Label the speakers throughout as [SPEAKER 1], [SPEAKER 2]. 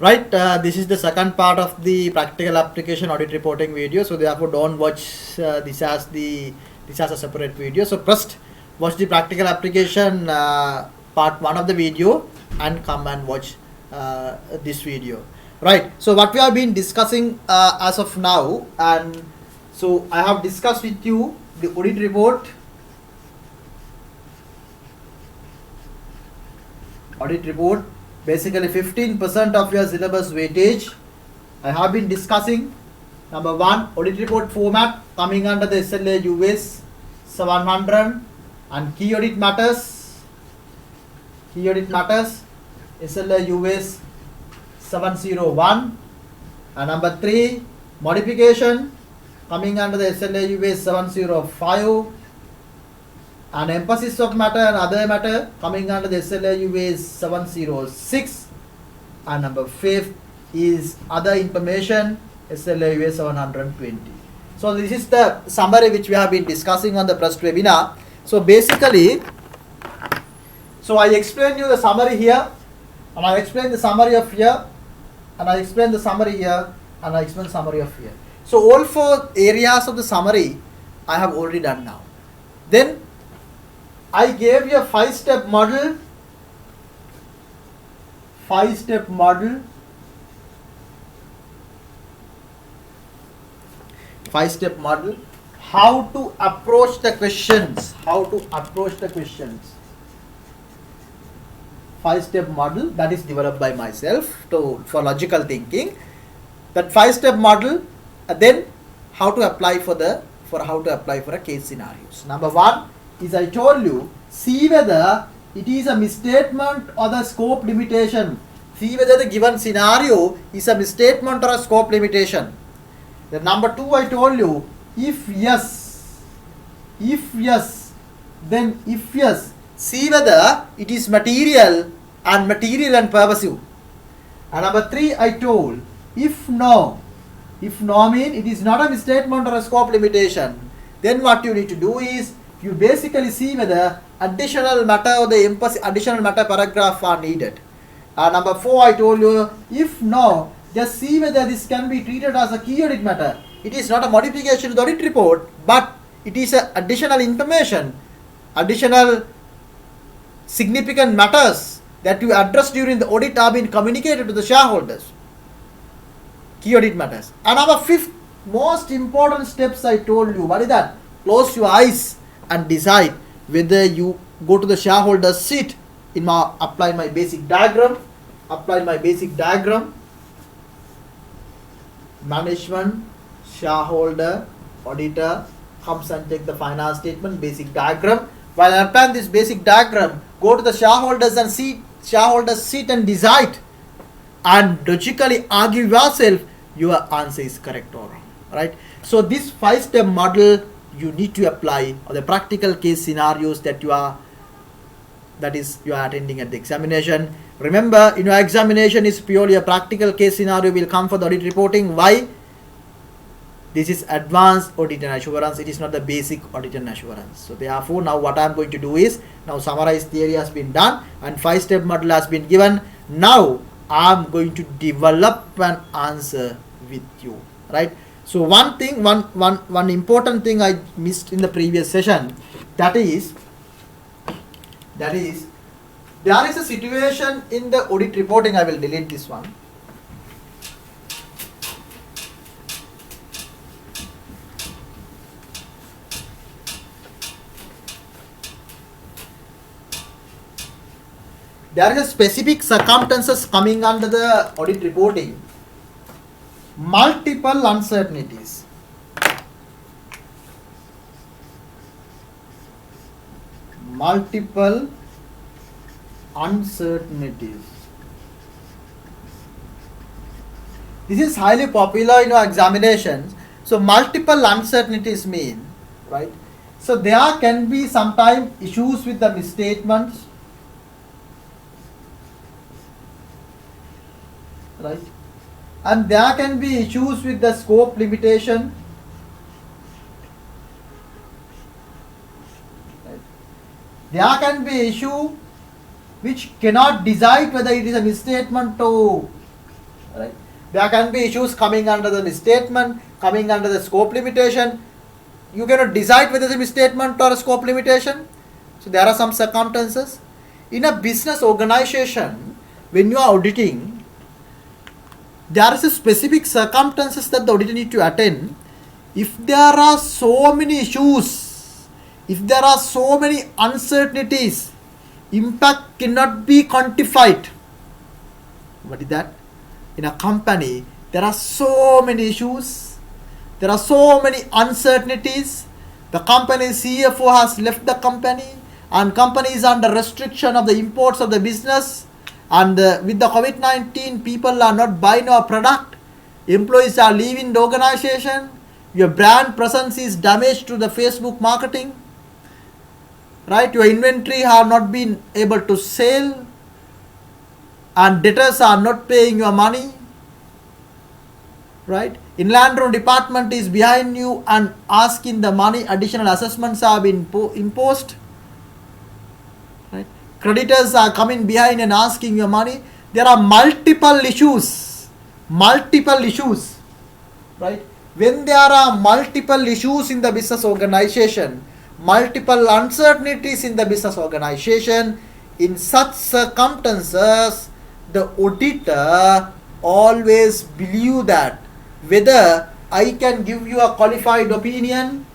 [SPEAKER 1] Right, this is the second part of the practical application audit reporting video. So therefore, don't watch this as a separate video. So first, watch the practical application part one of the video and come and watch this video. Right. So what we have been discussing as of now, and so I have discussed with you the audit report. Audit report. Basically 15% of your syllabus weightage. I have been discussing number one, audit report format coming under the SLA US 700 and key audit matters. Key audit matters SLA US 701, and number three, modification coming under the SLA US 705, and emphasis of matter and other matter coming under the SLA US 706, and number fifth is other information SLA US 720. So this is the summary which we have been discussing on the first webinar. So basically, so I explained you the summary here, and I explained the summary of here, and I explained the summary here, and I explained the summary of here. So all four areas of the summary I have already done now. Then I gave you a 5-step model. 5-step model. 5-step model. How to approach the questions. How to approach the questions. 5-step model that is developed by myself for logical thinking. That 5-step model. Then how to apply for a case scenarios. Number one is I told you, see whether it is a misstatement or the scope limitation. See whether the given scenario is a misstatement or a scope limitation. Then number two, I told you, if yes, then if yes, see whether it is material and pervasive. And number three, I told, if no mean it is not a misstatement or a scope limitation, then what you need to do is you basically see whether additional matter or the additional matter paragraph are needed. Number four, I told you, if no, just see whether this can be treated as a key audit matter. It is not a modification to the audit report, but it is a additional information, additional significant matters that you address during the audit are being communicated to the shareholders. Key audit matters. And our fifth most important steps I told you, what is that? Close your eyes and decide whether you go to the shareholder seat apply my basic diagram, management, shareholder, auditor comes and take the final statement, basic diagram. While I apply this basic diagram, go to the shareholders seat and decide and logically argue yourself your answer is correct or wrong, right? So this 5-step model you need to apply on the practical case scenarios that you are attending at the examination. Remember, in your examination is purely a practical case scenario will come for the audit reporting. Why? This is advanced audit and assurance. It is not the basic audit and assurance. So therefore, now what I am going to do is, now summarize theory has been done and 5-step model has been given. Now I am going to develop an answer with you, right? So one important thing I missed in the previous session, that is there is a situation in the audit reporting. I will delete this one. There is a specific circumstances coming under the audit reporting. Multiple uncertainties. This is highly popular in your examinations. So multiple uncertainties mean, right? So there can be sometimes issues with the misstatements, right? And there can be issues with the scope limitation. Right? There can be issue which cannot decide whether it is a misstatement or Right? There can be issues coming under the misstatement, coming under the scope limitation. You cannot decide whether it's a misstatement or a scope limitation. So there are some circumstances. In a business organization, when you are auditing, there is a specific circumstances that the auditor need to attend. If there are so many issues, if there are so many uncertainties, impact cannot be quantified. What is that? In a company, there are so many issues, there are so many uncertainties. The company CFO has left the company, and company is under restriction of the imports of the business, and with the COVID-19, people are not buying our product, employees are leaving the organization, your brand presence is damaged to the Facebook marketing, right? Your inventory have not been able to sell, and debtors are not paying your money, right? Inland Revenue Department is behind you and asking the money, additional assessments have been imposed, right? Creditors are coming behind and asking your money. There are multiple issues, right? When there are multiple issues in the business organization, multiple uncertainties in the business organization, in such circumstances, the auditor always believe that whether I can give you a qualified opinion,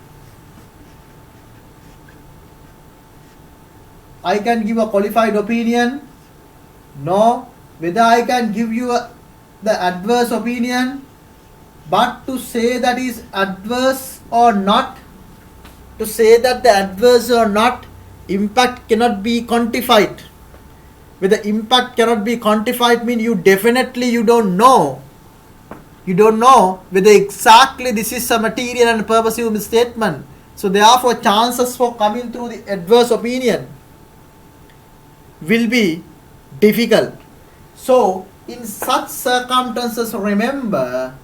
[SPEAKER 1] I can give a qualified opinion, no, whether I can give you the adverse opinion, but to say that is adverse or not, to say that the adverse or not, impact cannot be quantified. With the impact cannot be quantified means you don't know. You don't know whether exactly this is a material and purposive misstatement. So therefore chances for coming through the adverse opinion will be difficult. So in such circumstances, remember,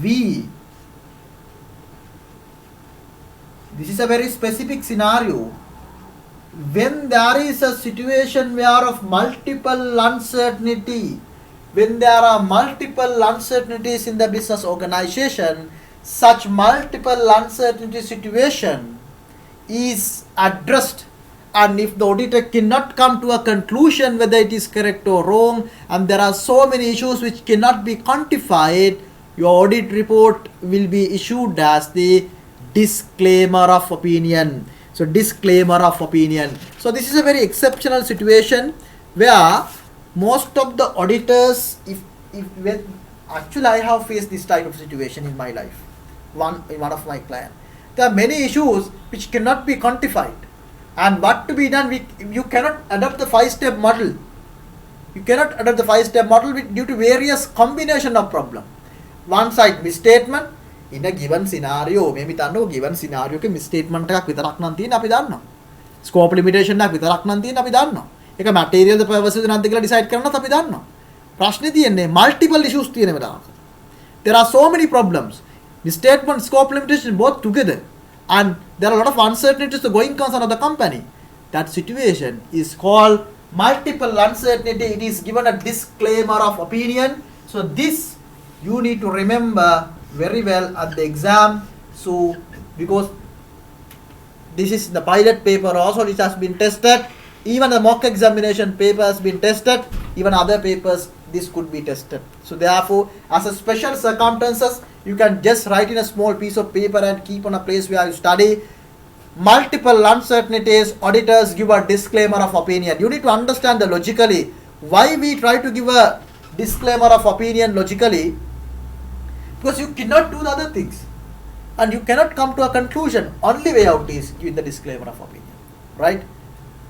[SPEAKER 1] this is a very specific scenario. When there is a situation where of multiple uncertainty, when there are multiple uncertainties in the business organization, such multiple uncertainty situation is addressed, and if the auditor cannot come to a conclusion whether it is correct or wrong, and there are so many issues which cannot be quantified, your audit report will be issued as the disclaimer of opinion. So disclaimer of opinion. So this is a very exceptional situation where most of the auditors, actually I have faced this type of situation in my life, one of my clients. There are many issues which cannot be quantified, and what to be done, you cannot adopt the 5-step model. You cannot adopt the 5-step model due to various combination of problem. One side misstatement, in a given scenario, maybe given scenario ke misstatement එකක් විතරක් නම් තියෙන අපි දන්නවා. Scope limitation එකක් විතරක් නම් තියෙන අපි දන්නවා. ඒක material the purposes නැද්ද කියලා decide කරනත් අපි දන්නවා. ප්‍රශ්නේ තියෙන්නේ multiple issues තියෙන වෙලාවක. There are so many problems. Misstatement, scope limitation both together, and there are a lot of uncertainties to going concern of the company. That situation is called multiple uncertainty. It is given a disclaimer of opinion. So this you need to remember very well at the exam. So because this is the pilot paper also, which has been tested, even the mock examination paper has been tested, even other papers this could be tested. So therefore, as a special circumstances, you can just write in a small piece of paper and keep on a place where you study. Multiple uncertainties, auditors give a disclaimer of opinion. You need to understand the logically why we try to give a disclaimer of opinion logically, because you cannot do the other things and you cannot come to a conclusion. Only way out is giving the disclaimer of opinion, right?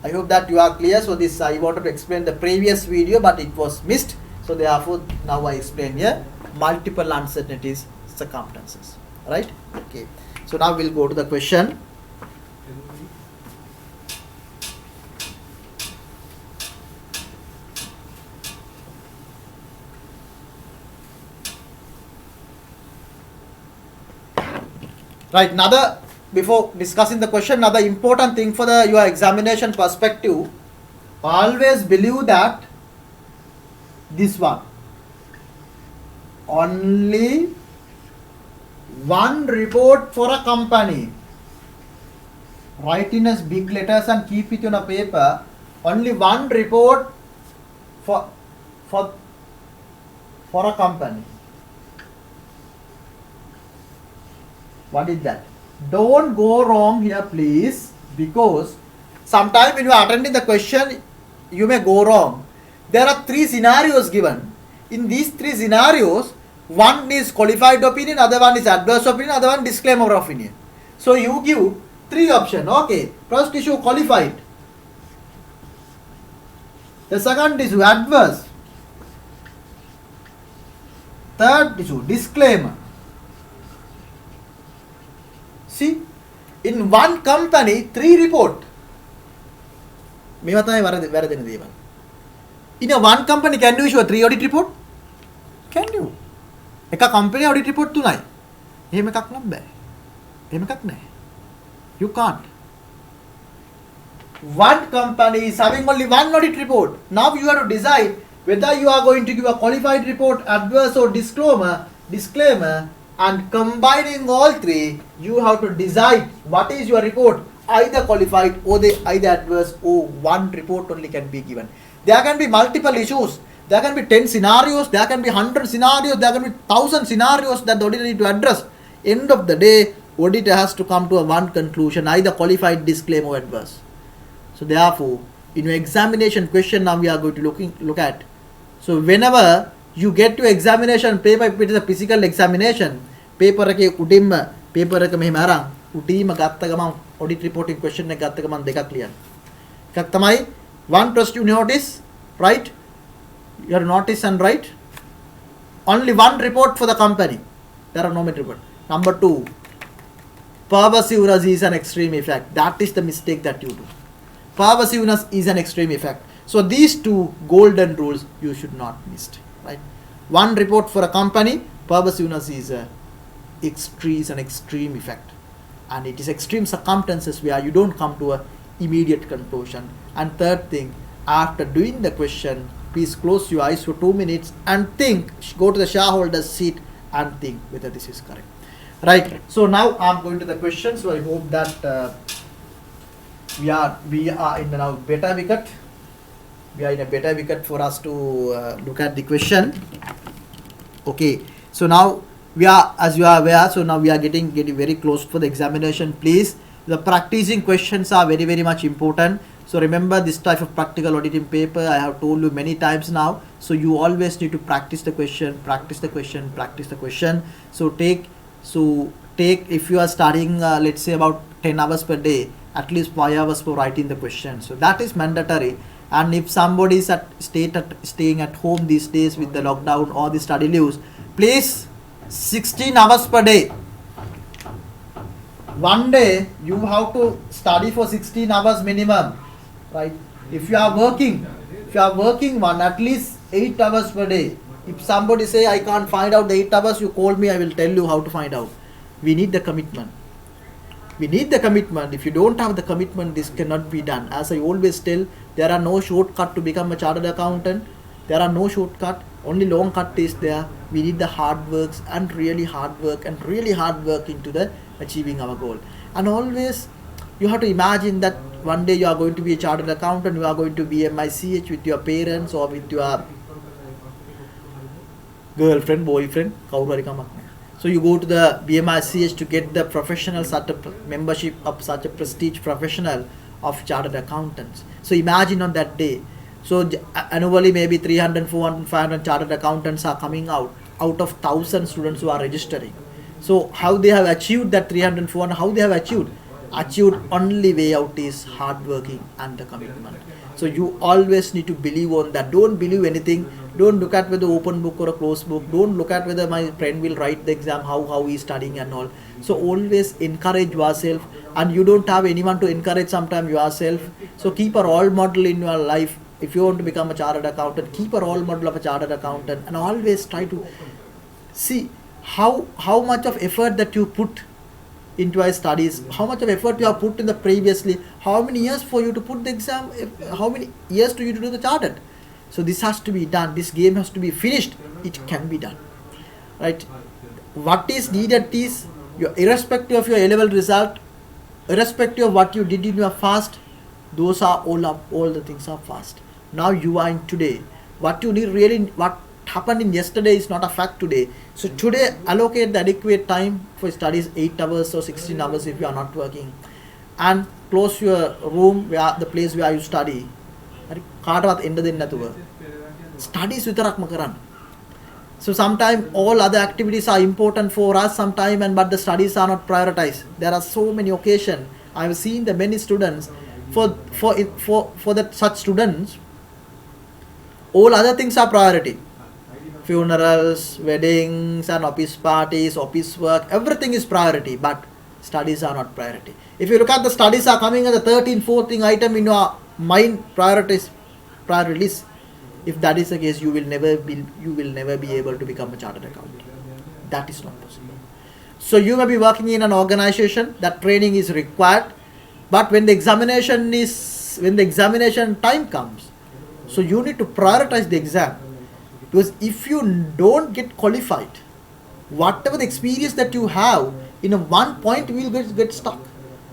[SPEAKER 1] I hope that you are clear. So this I wanted to explain the previous video, but it was missed. So therefore now I explain here multiple uncertainties circumstances, right? Okay. So now we'll go to the question. Right, before discussing the question, another important thing for your examination perspective, always believe that this one, only one report for a company. Write in as big letters and keep it on a paper. Only one report for a company. What is that? Don't go wrong here, please, because sometimes when you are attending the question, you may go wrong. There are 3 scenarios given. In these 3 scenarios, one is qualified opinion, other one is adverse opinion, other one disclaimer opinion. So you give 3 options. Okay, first issue qualified. The second issue adverse. Third issue disclaimer. See, in one company 3 report. In a one company, can you issue a 3 audit report? Can you? A company audit report tunai. You can't. One company is having only one audit report. Now you have to decide whether you are going to give a qualified report, adverse or disclaimer, and combining all 3, you have to decide what is your report, either qualified or either adverse, or one report only can be given. There can be multiple issues. There can be 10 scenarios, there can be 100 scenarios, there can be 1000 scenarios that the auditor need to address. End of the day, auditor has to come to a one conclusion, either qualified, disclaimer or adverse. So therefore, in your examination question now we are going to look at. So whenever you get to examination paper, if it is a physical examination, paper එක උඩින්ම paper එක මෙහෙම අරන් උඩීම ගත්ත ගමන් audit reporting question එක ගත්ත ගමන් දෙකක් ලියන්න. එකක් තමයි one trust you notice, right? Your notice and write. Only one report for the company. There are no many report. Number 2, pervasiveness is an extreme effect. That is the mistake that you do. Pervasiveness is an extreme effect. So these 2 golden rules you should not miss. Right? One report for a company, pervasiveness is an extreme effect. And it is extreme circumstances where you don't come to an immediate conclusion. And third thing, after doing the question, please close your eyes for 2 minutes and think, go to the shareholder's seat and think whether this is correct. Right, so now I'm going to the question. So I hope that we are in now better wicket. We are in a better wicket for us to look at the question. Okay, so now we are, as you are aware, so now we are getting very close for the examination. Please, the practicing questions are very much important. So remember this type of practical auditing paper, I have told you many times now. So you always need to practice the question. So take, if you are studying let's say about 10 hours per day, at least 5 hours for writing the question. So that is mandatory. And if somebody is staying at home these days with the lockdown or the study leaves, please 16 hours per day. One day you have to study for 16 hours minimum, right? If you are working one, at least 8 hours per day. If somebody say I can't find out the 8 hours, you call me, I will tell you how to find out. We need the commitment. If you don't have the commitment, this cannot be done. As I always tell, there are no shortcut to become a chartered accountant. There are no shortcut, only long cut is there. We need the hard work into the achieving our goal. And always you have to imagine that one day you are going to be a chartered accountant, you are going to be MICH with your parents or with your girlfriend, boyfriend, so you go to the BMICH to get the professional membership of such a prestige professional of chartered accountants. So imagine on that day. So annually maybe 300, 400, 500 chartered accountants are coming out of 1,000 students who are registering. So how they have achieved that 300, 400, how they have achieved only way out is hard working and the commitment. So you always need to believe on that. Don't believe anything. Don't look at whether open book or a closed book. Don't look at whether my friend will write the exam, how he is studying and all. So always encourage yourself, and you don't have anyone to encourage sometimes yourself. So keep a role model in your life. If you want to become a chartered accountant, keep a role model of a chartered accountant, and always try to see how much of effort that you put into your studies, how much of effort you have put in the previously, how many years for you to put the exam, how many years to you to do the chartered. So this has to be done. This game has to be finished. It can be done. right? What is needed is, irrespective of your A-level result, irrespective of what you did in your fast, those are all the things are fast. Now you are in today. What you need really, what happened in yesterday is not a fact today. So today allocate the adequate time for studies, 8 hours or 16 hours if you are not working, and close your room, where the place where you study. කාටවත් එන්න දෙන්නේ නැතුව studies විතරක්ම කරන්න. So sometimes all other activities are important for us sometime, and but the studies are not prioritized. There are so many occasions I have seen the many students, for that such students, all other things are priority. Funerals, weddings and office parties, office work, everything is priority, but studies are not priority. If you look at the studies are coming as the 13th, 14th item in your mind, priority list. If that is the case, you will never be able to become a chartered accountant. That is not possible. So you may be working in an organization that training is required, but when the examination time comes, so you need to prioritize the exam, because if you don't get qualified, whatever the experience that you have, in a one point you will get stuck.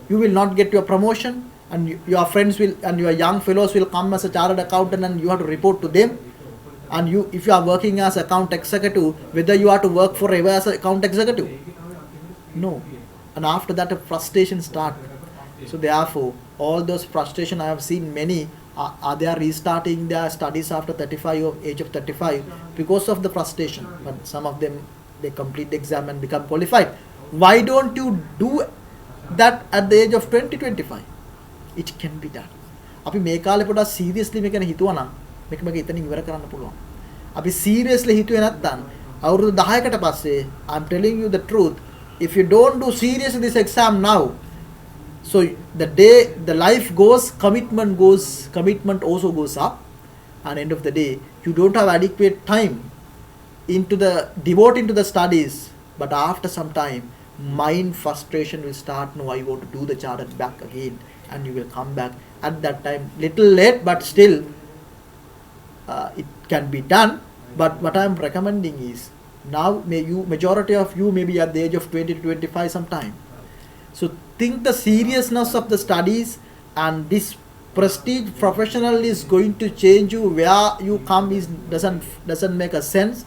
[SPEAKER 1] You will not get your promotion, and your friends will, and your young fellows will come as a chartered accountant, and you have to report to them. And you, if you are working as account executive, whether you are to work forever as an account executive, no. And after that, a frustration start. So therefore, all those frustration I have seen, many they are restarting their studies after 35 or age of 35 because of the frustration. But some of them, they complete the exam and become qualified. Why don't you do that at the age of 20-25? It can be done. අපි මේ කාලේ පොඩ්ඩක් seriously මේක ගැන හිතුවා නම් මේක මගේ එතනින් ඉවර කරන්න පුළුවන්. අපි සීරියස්ලි හිතුවේ නැත්නම් අවුරුදු 10කට පස්සේ, I'm telling you the truth, if you don't do seriously this exam now, so the day the life goes, commitment also goes up, and end of the day you don't have adequate time devoting to the studies. But after some time, mind frustration will start. No, I want to do the chartered back again, and you will come back at that time, little late, but still it can be done. But what I am recommending is, now majority of you may be at the age of 20-25 sometime. So think the seriousness of the studies, and this prestige professional is going to change you. Where you come is doesn't make a sense,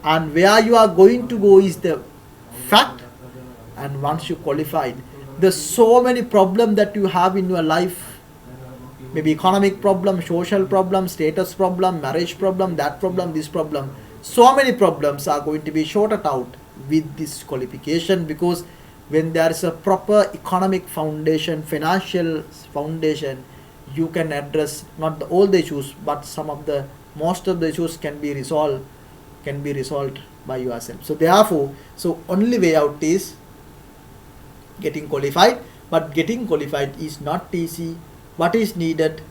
[SPEAKER 1] and where you are going to go is the fact. And once you qualified, there's so many problems that you have in your life, maybe economic problem, social problem, status problem, marriage problem, that problem, this problem. So many problems are going to be sorted out with this qualification, because when there is a proper economic foundation, financial foundation, you can address not all the issues, but most of the issues can be resolved by yourself. So therefore, only way out is getting qualified. But getting qualified is not easy. What is needed?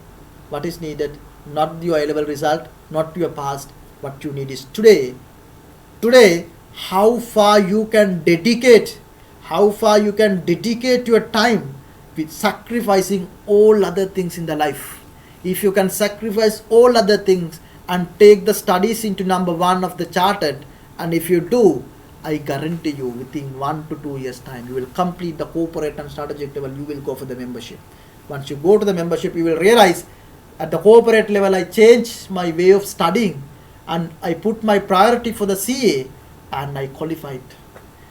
[SPEAKER 1] Not your A-level result, not your past. What you need is today, how far you can dedicate your time with sacrificing all other things in the life. If you can sacrifice all other things and take the studies into number one of the chartered, and if you do, I guarantee you, within 1 to 2 years time, you will complete the corporate and strategic level. You will go for the membership. Once you go to the membership, you will realize at the corporate level, I changed my way of studying, and I put my priority for the CA, and I qualified.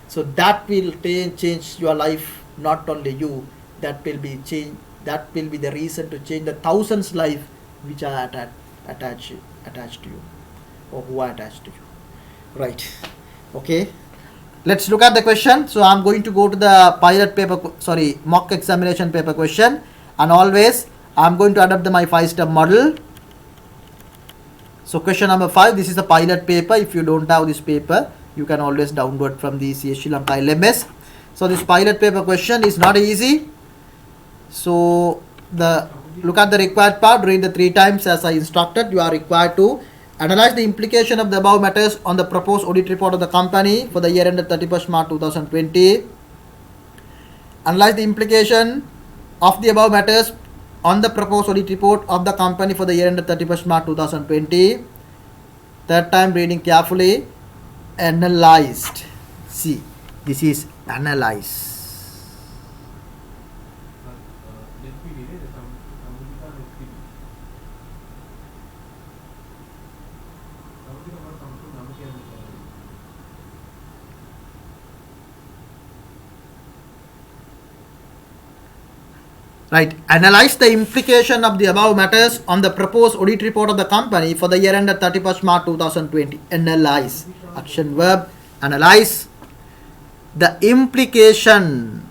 [SPEAKER 1] So that will change your life, not only you. That will be the reason to change the thousands' life which are attached to you, or who are attached to you. Right. Okay. Let's look at the question. So I'm going to go to the mock examination paper question, and always I'm going to adopt my 5-step model. So question number 5, this is the pilot paper. If you don't have this paper, you can always download from the CS Sri Lanka LMS. So this pilot paper question is not easy. So look at the required part, read the 3 times as I instructed. You are required to analyze the implication of the above matters on the proposed audit report of the company for the year ended 31st March 2020. Analyze the implication of the above matters on the proposed audit report of the company for the year ended 31st March 2020. Third time reading carefully. analyzed. See, this is analyzed. Right, analyze the implication of the above matters on the proposed audit report of the company for the year ended 31st March 2020. Analyze, action verb, analyze the implication,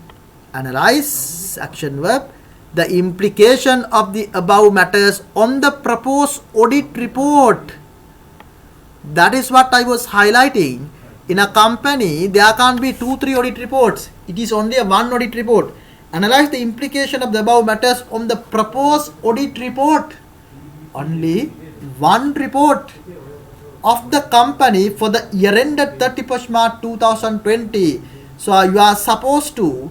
[SPEAKER 1] analyze, action verb, the implication of the above matters on the proposed audit report. That is what I was highlighting. In a company, there can't be 2-3 audit reports. It is only a one audit report. Analyze the implication of the above matters on the proposed audit report. Only one report of the company for the year ended 31st March 2020. So you are supposed to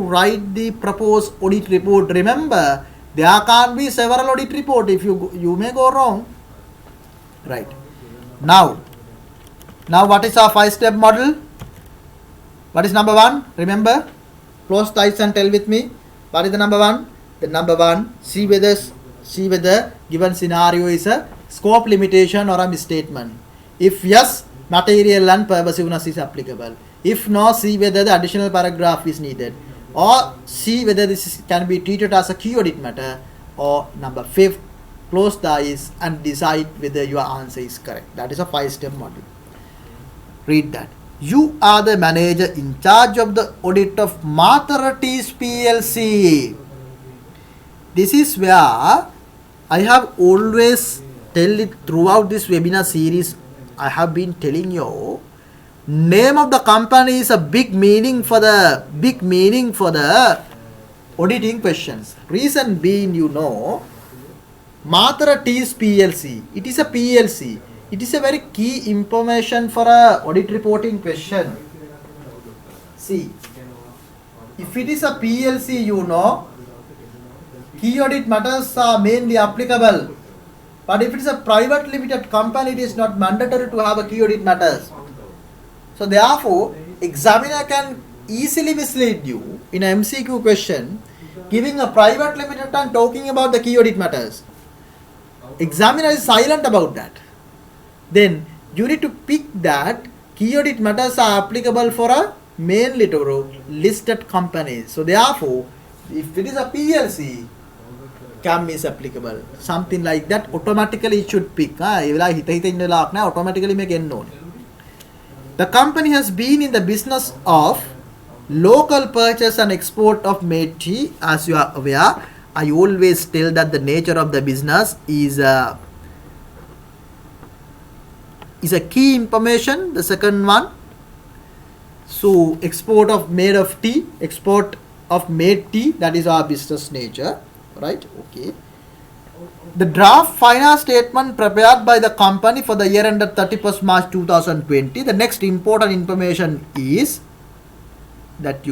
[SPEAKER 1] write the proposed audit report. Remember, there can't be several audit report. If you may go wrong. Right. Now what is our 5-step model? What is number 1? Remember, close the eyes and tell with me. What is the number 1? The number 1, see whether given scenario is a scope limitation or a misstatement. If yes, material and pervasiveness is applicable. If no, see whether the additional paragraph is needed, or see whether this can be treated as a key audit matter, or number 5, close the eyes and decide whether your answer is correct. That is a 5-step model. Read that. You are the manager in charge of the audit of Matharaties PLC. This is where I have always tell it throughout this webinar series. I have been telling you, name of the company is a big meaning for the auditing questions. Reason being, Matharaties PLC. It is a PLC. It is a very key information for a audit reporting question. See, if it is a PLC, key audit matters are mainly applicable. But if it is a private limited company, it is not mandatory to have a key audit matters. So therefore, examiner can easily mislead you in an MCQ question, giving a private limited and talking about the key audit matters. Examiner is silent about that. Then you need to pick that key audit matters are applicable for a mainly to listed companies. So therefore, if it is a PLC, CAM is applicable. Something like that, automatically it should pick. Automatically make known. The company has been in the business of local purchase and export of made tea. As you are aware, I always tell that the nature of the business is a key information. The second one, so export of made tea, that is our business nature, right? Okay. The draft finance statement prepared by the company for the year ended 31st March 2020. The next important information is that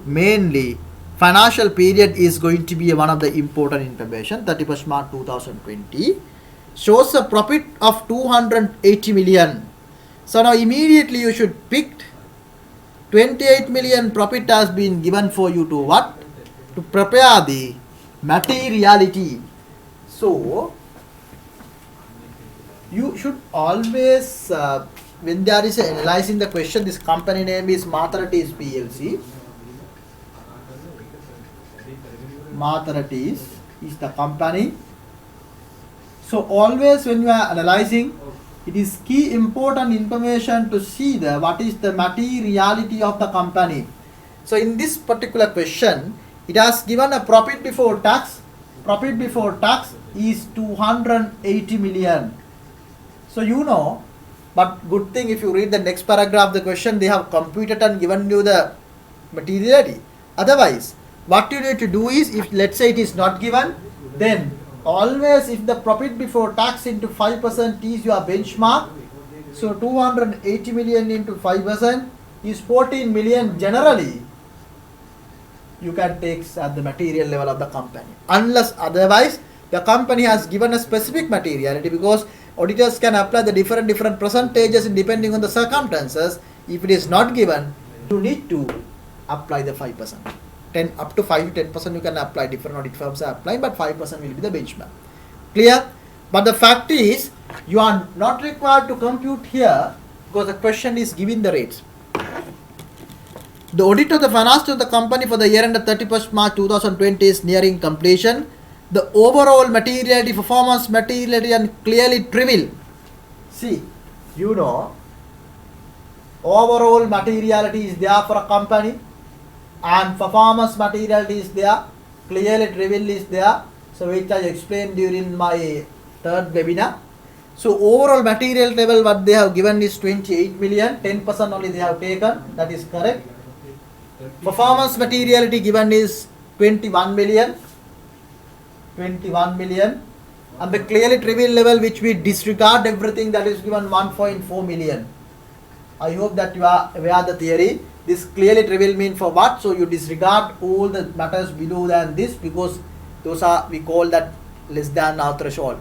[SPEAKER 1] mainly financial period is going to be one of the important information. 31st March 2020 shows a profit of 280 million. So now immediately you should pick 28 million profit has been given for you to what? To prepare the materiality. So you should always, when there is analyzing the question, this company name is Matharaties PLC. Matharaties is the company. So always when you are analyzing, it is key important information to see what is the materiality of the company. So in this particular question, it has given a profit before tax. Profit before tax is 280 million. So but good thing if you read the next paragraph of the question, they have computed and given you the materiality. Otherwise, what you need to do is, if let's say it is not given, then always if the profit before tax into 5% is your benchmark, so 280 million into 5% is 14 million generally. You can take at the material level of the company, unless otherwise the company has given a specific materiality, because Auditors can apply the different percentages depending on the circumstances. If it is not given, you need to apply the 5%. 10 up to 5 to 10% you can apply. Different audit firms are applying, but 5% will be the benchmark. Clear? But the fact is, you are not required to compute here because the question is giving the rates. The audit of the finance of the company for the year ended 31st March 2020 is nearing completion. The overall materiality, performance materiality, and clearly trivial. See, you know, overall materiality is there for a company, and performance materiality is there, clearly trivial is there. So, which I explained during my third webinar. So, overall material level what they have given is 28 million, 10% only they have taken, that is correct. Performance materiality given is 21 million, and the clearly trivial level which we disregard everything, that is given 1.4 million. I hope that you are aware of the theory. This clearly trivial mean for what? So you disregard all the matters below than this, because those are, we call that less than our threshold.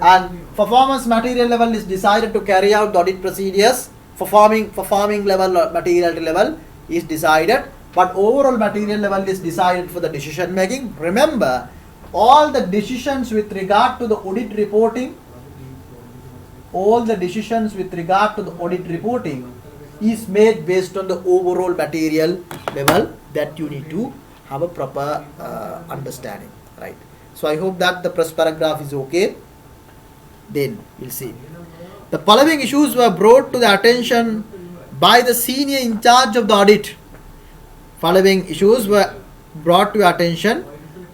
[SPEAKER 1] And performance material level is decided to carry out the audit procedures. Performing level or materiality level is decided, but overall material level is decided for the decision making. Remember, all the decisions with regard to the audit reporting, is made based on the overall material level, that you need to have a proper understanding, right? So I hope that the first paragraph is okay. Then we'll see. The following issues were brought to the attention by the senior in charge of the audit. Following issues were brought to attention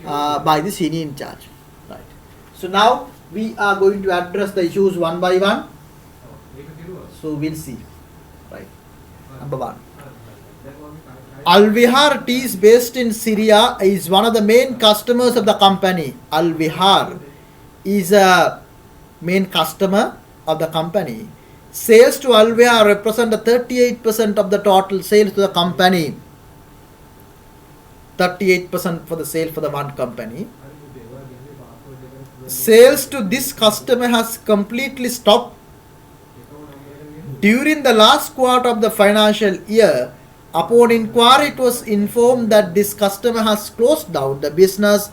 [SPEAKER 1] by the senior in charge. Right. So now we are going to address the issues one by one. So we'll see. Right. Number one. Al-Vihar Teas based in Syria is one of the main customers of the company. Al-Vihar is a main customer of the company. Sales to Al-Vihar represent 38% of the total sales to the company. 38% for the sale for the one company. Sales to this customer has completely stopped. During the last quarter of the financial year, upon inquiry, it was informed that this customer has closed down the business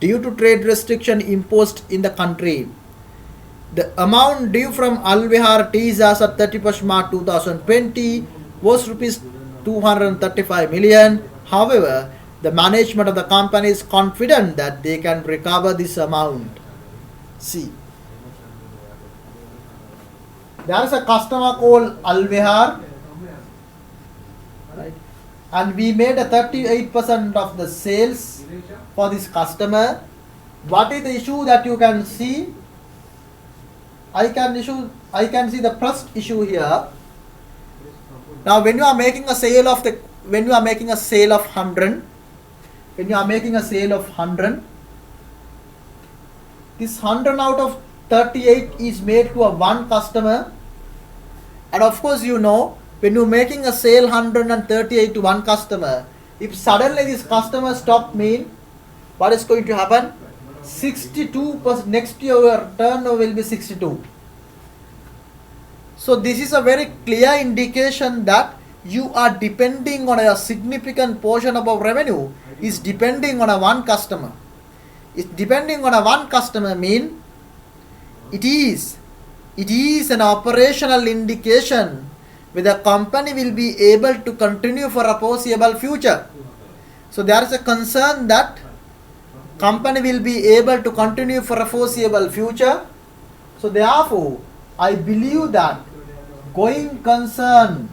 [SPEAKER 1] due to trade restriction imposed in the country. The amount due from Al-Vihar Teas as of 31st March 2020 was rupees 235 million. However, the management of the company is confident that they can recover this amount. See, there is a customer called Al-Vihar, right? And we made a 38% of the sales for this customer. What is the issue that you can see? I can see the first issue here. Now, when you are making a sale of 100, this 100 out of 38 is made to a one customer, and of course you know, when you're making a sale 138 to one customer, if suddenly this customer stop, mean what is going to happen? 62%. Next year your turnover will be 62. So this is a very clear indication that you are depending on a significant portion of our revenue is depending on a one customer. It's depending on a one customer mean it is an operational indication whether the company will be able to continue for a foreseeable future. So there is a concern that company will be able to continue for a foreseeable future. So therefore, I believe that going concern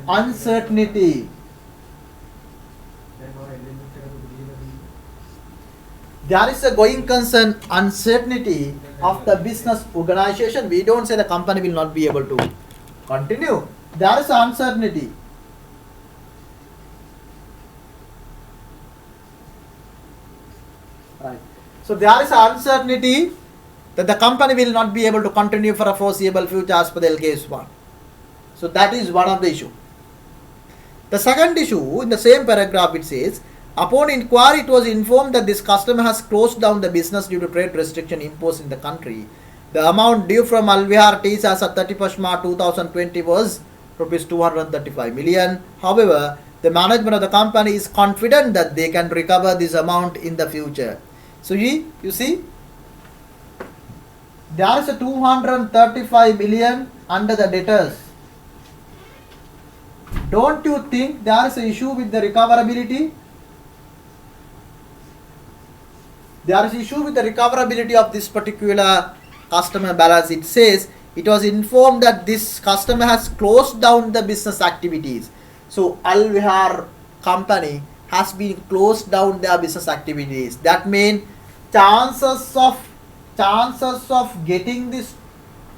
[SPEAKER 1] uncertainty, there is a going concern uncertainty of the business organization. We don't say the company will not be able to continue. There is uncertainty. Right. So there is uncertainty that the company will not be able to continue for a foreseeable future as per the LKS 1. So that is one of the issue. The second issue in the same paragraph, it says Upon inquiry, it was informed that this customer has closed down the business due to trade restriction imposed in the country. The amount due from Alvihar Teas as of 31st March 2020 was rupees 235 million. However, the management of the company is confident that they can recover this amount in the future. So you see, there is a 235 million under the debtors. Don't you think there is an issue with the recoverability? There is issue with the recoverability of this particular customer balance. It says it was informed that this customer has closed down the business activities. So Alvihar company has been closed down their business activities. That means chances of getting this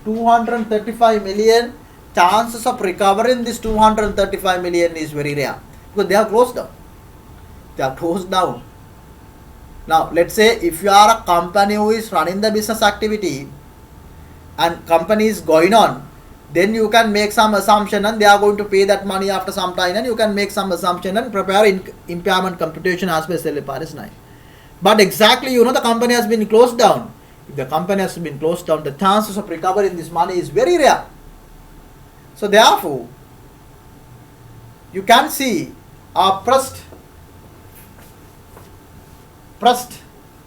[SPEAKER 1] 235 million, chances of recovering this 235 million is very rare because they are closed down. They are closed down. Now let's say if you are a company who is running the business activity and company is going on, then you can make some assumption and they are going to pay that money after some time, and you can make some assumption and prepare impairment computation as per SLA Paris 9. But exactly, the company has been closed down. If the company has been closed down, the chances of recovering this money is very rare. So therefore, you can see our first.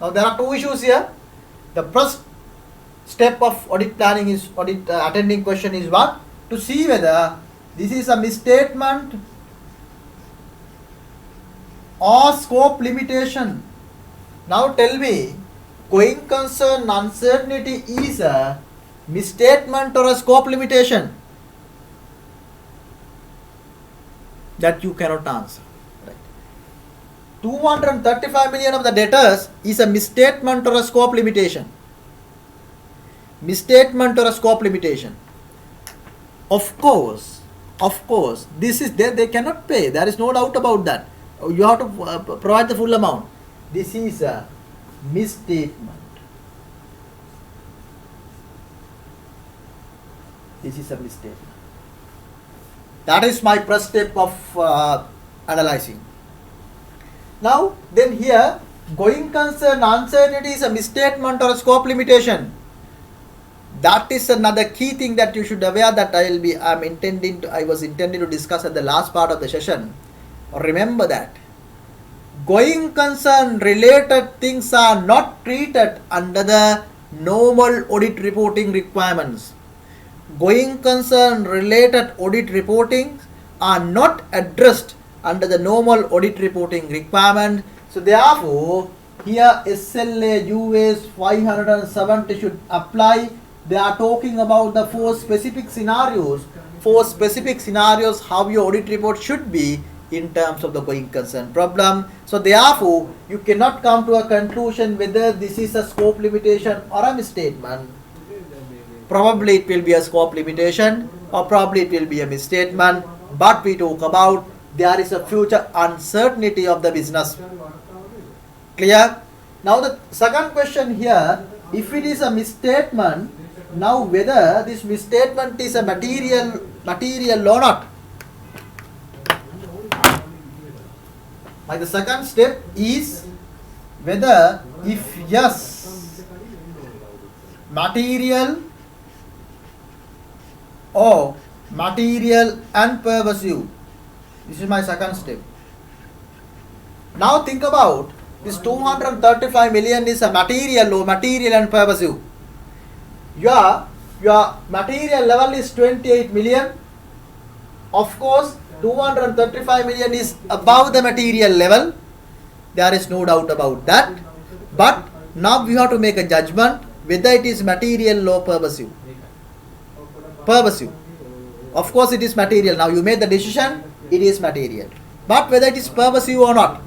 [SPEAKER 1] Now there are two issues here. The first step of audit planning is attending question is what? To see whether this is a misstatement or scope limitation. Now tell me, going concern uncertainty is a misstatement or a scope limitation? That you cannot answer. 235 million of the debtors is a misstatement or a scope limitation. Misstatement or a scope limitation. Of course, this is there, they cannot pay. There is no doubt about that. You have to provide the full amount. This is a misstatement. This is a misstatement. That is my first step of analyzing. Now, then here, going concern uncertainty is a misstatement or a scope limitation. That is another key thing that you should aware that I was intending to discuss at the last part of the session. Remember that. Going concern related things are not treated under the normal audit reporting requirements. Going concern related audit reporting are not addressed under the normal audit reporting requirement. So therefore, here SLA US 570 should apply. They are talking about the four specific scenarios how your audit report should be in terms of the going concern problem. So therefore, you cannot come to a conclusion whether this is a scope limitation or a misstatement. Probably it will be a scope limitation or probably it will be a misstatement, but we talk about there is a future uncertainty of the business. Clear? Now the second question here, if it is a misstatement, now whether this misstatement is a material or not. Like the second step is whether if yes, material or material and pervasive. This is my second step. Now think about this 235 million is a material or material and pervasive. Your material level is 28 million. Of course, 235 million is above the material level. There is no doubt about that. But now we have to make a judgment whether it is material or pervasive. Pervasive. Of course, it is material. Now you made the decision. It is material. But whether it is pervasive or not.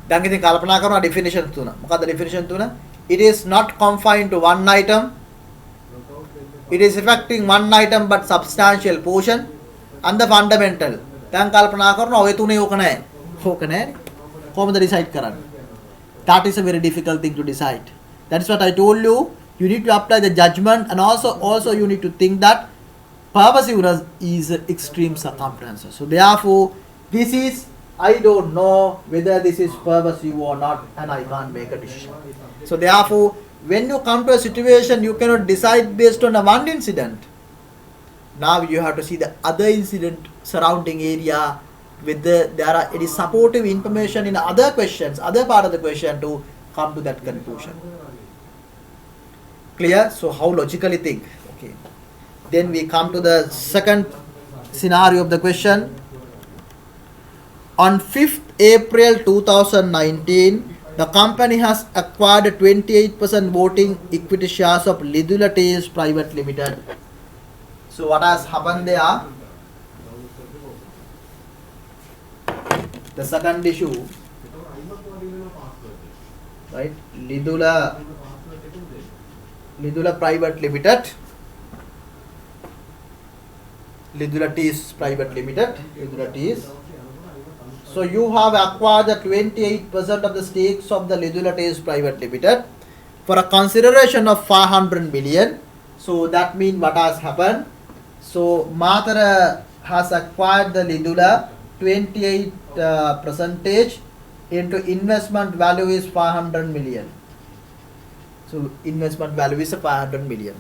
[SPEAKER 1] දැන් ඉතින් කල්පනා කරනවා definition තුන. මොකක්ද definition තුන? It is not confined to one item. It is affecting one item but substantial portion and the fundamental. දැන් කල්පනා කරනවා ඔය තුනේ ඕක නැහැ. ඕක නැහැ. කොහොමද decide කරන්නේ? That is a very difficult thing to decide. That is what I told you. You need to apply the judgment, and also you need to think that pervasiveness is extreme circumstances. So therefore, This is, I don't know whether this is purposive or not, and I can't make a decision. So therefore, when you come to a situation, you cannot decide based on a one incident. Now you have to see the other incident surrounding area, whether there are any supportive information in other questions, other part of the question to come to that conclusion. Clear? So how logically think? Okay. Then we come to the second scenario of the question. On 5th April 2019, the company has acquired 28% voting equity shares of Lidula Teas Private Limited. So what has happened there? The second issue, right? Lidula Private Limited, Lidula Teas Private Limited, Lidula Teas. So you have acquired the 28% of the stakes of the Lidula Teas Private Limited for a consideration of 500 million. So that means what has happened? So Matara has acquired the Lidula 28 percentage into investment value is 500 million. So investment value is 500 million.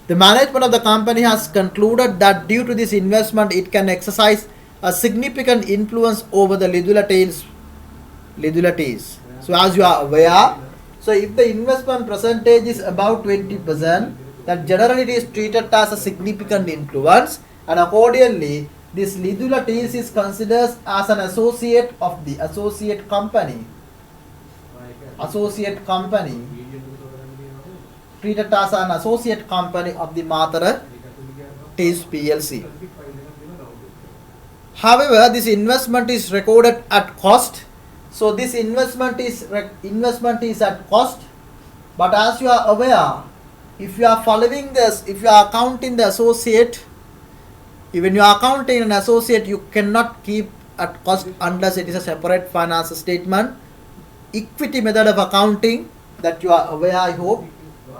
[SPEAKER 1] The management of the company has concluded that due to this investment, it can exercise a significant influence over the Lidula Teas. So as you are aware, so if the investment percentage is about 20%, that generally it is treated as a significant influence, and accordingly, this Lidula Teas is considered as an associate of the associate company. Treated as an associate company of the Matara Teas PLC. However, this investment is recorded at cost. So this investment is at cost. But as you are aware, if you are following this, if you are accounting the associate, even you are accounting an associate, you cannot keep at cost unless it is a separate financial statement. Equity method of accounting that you are aware, I hope.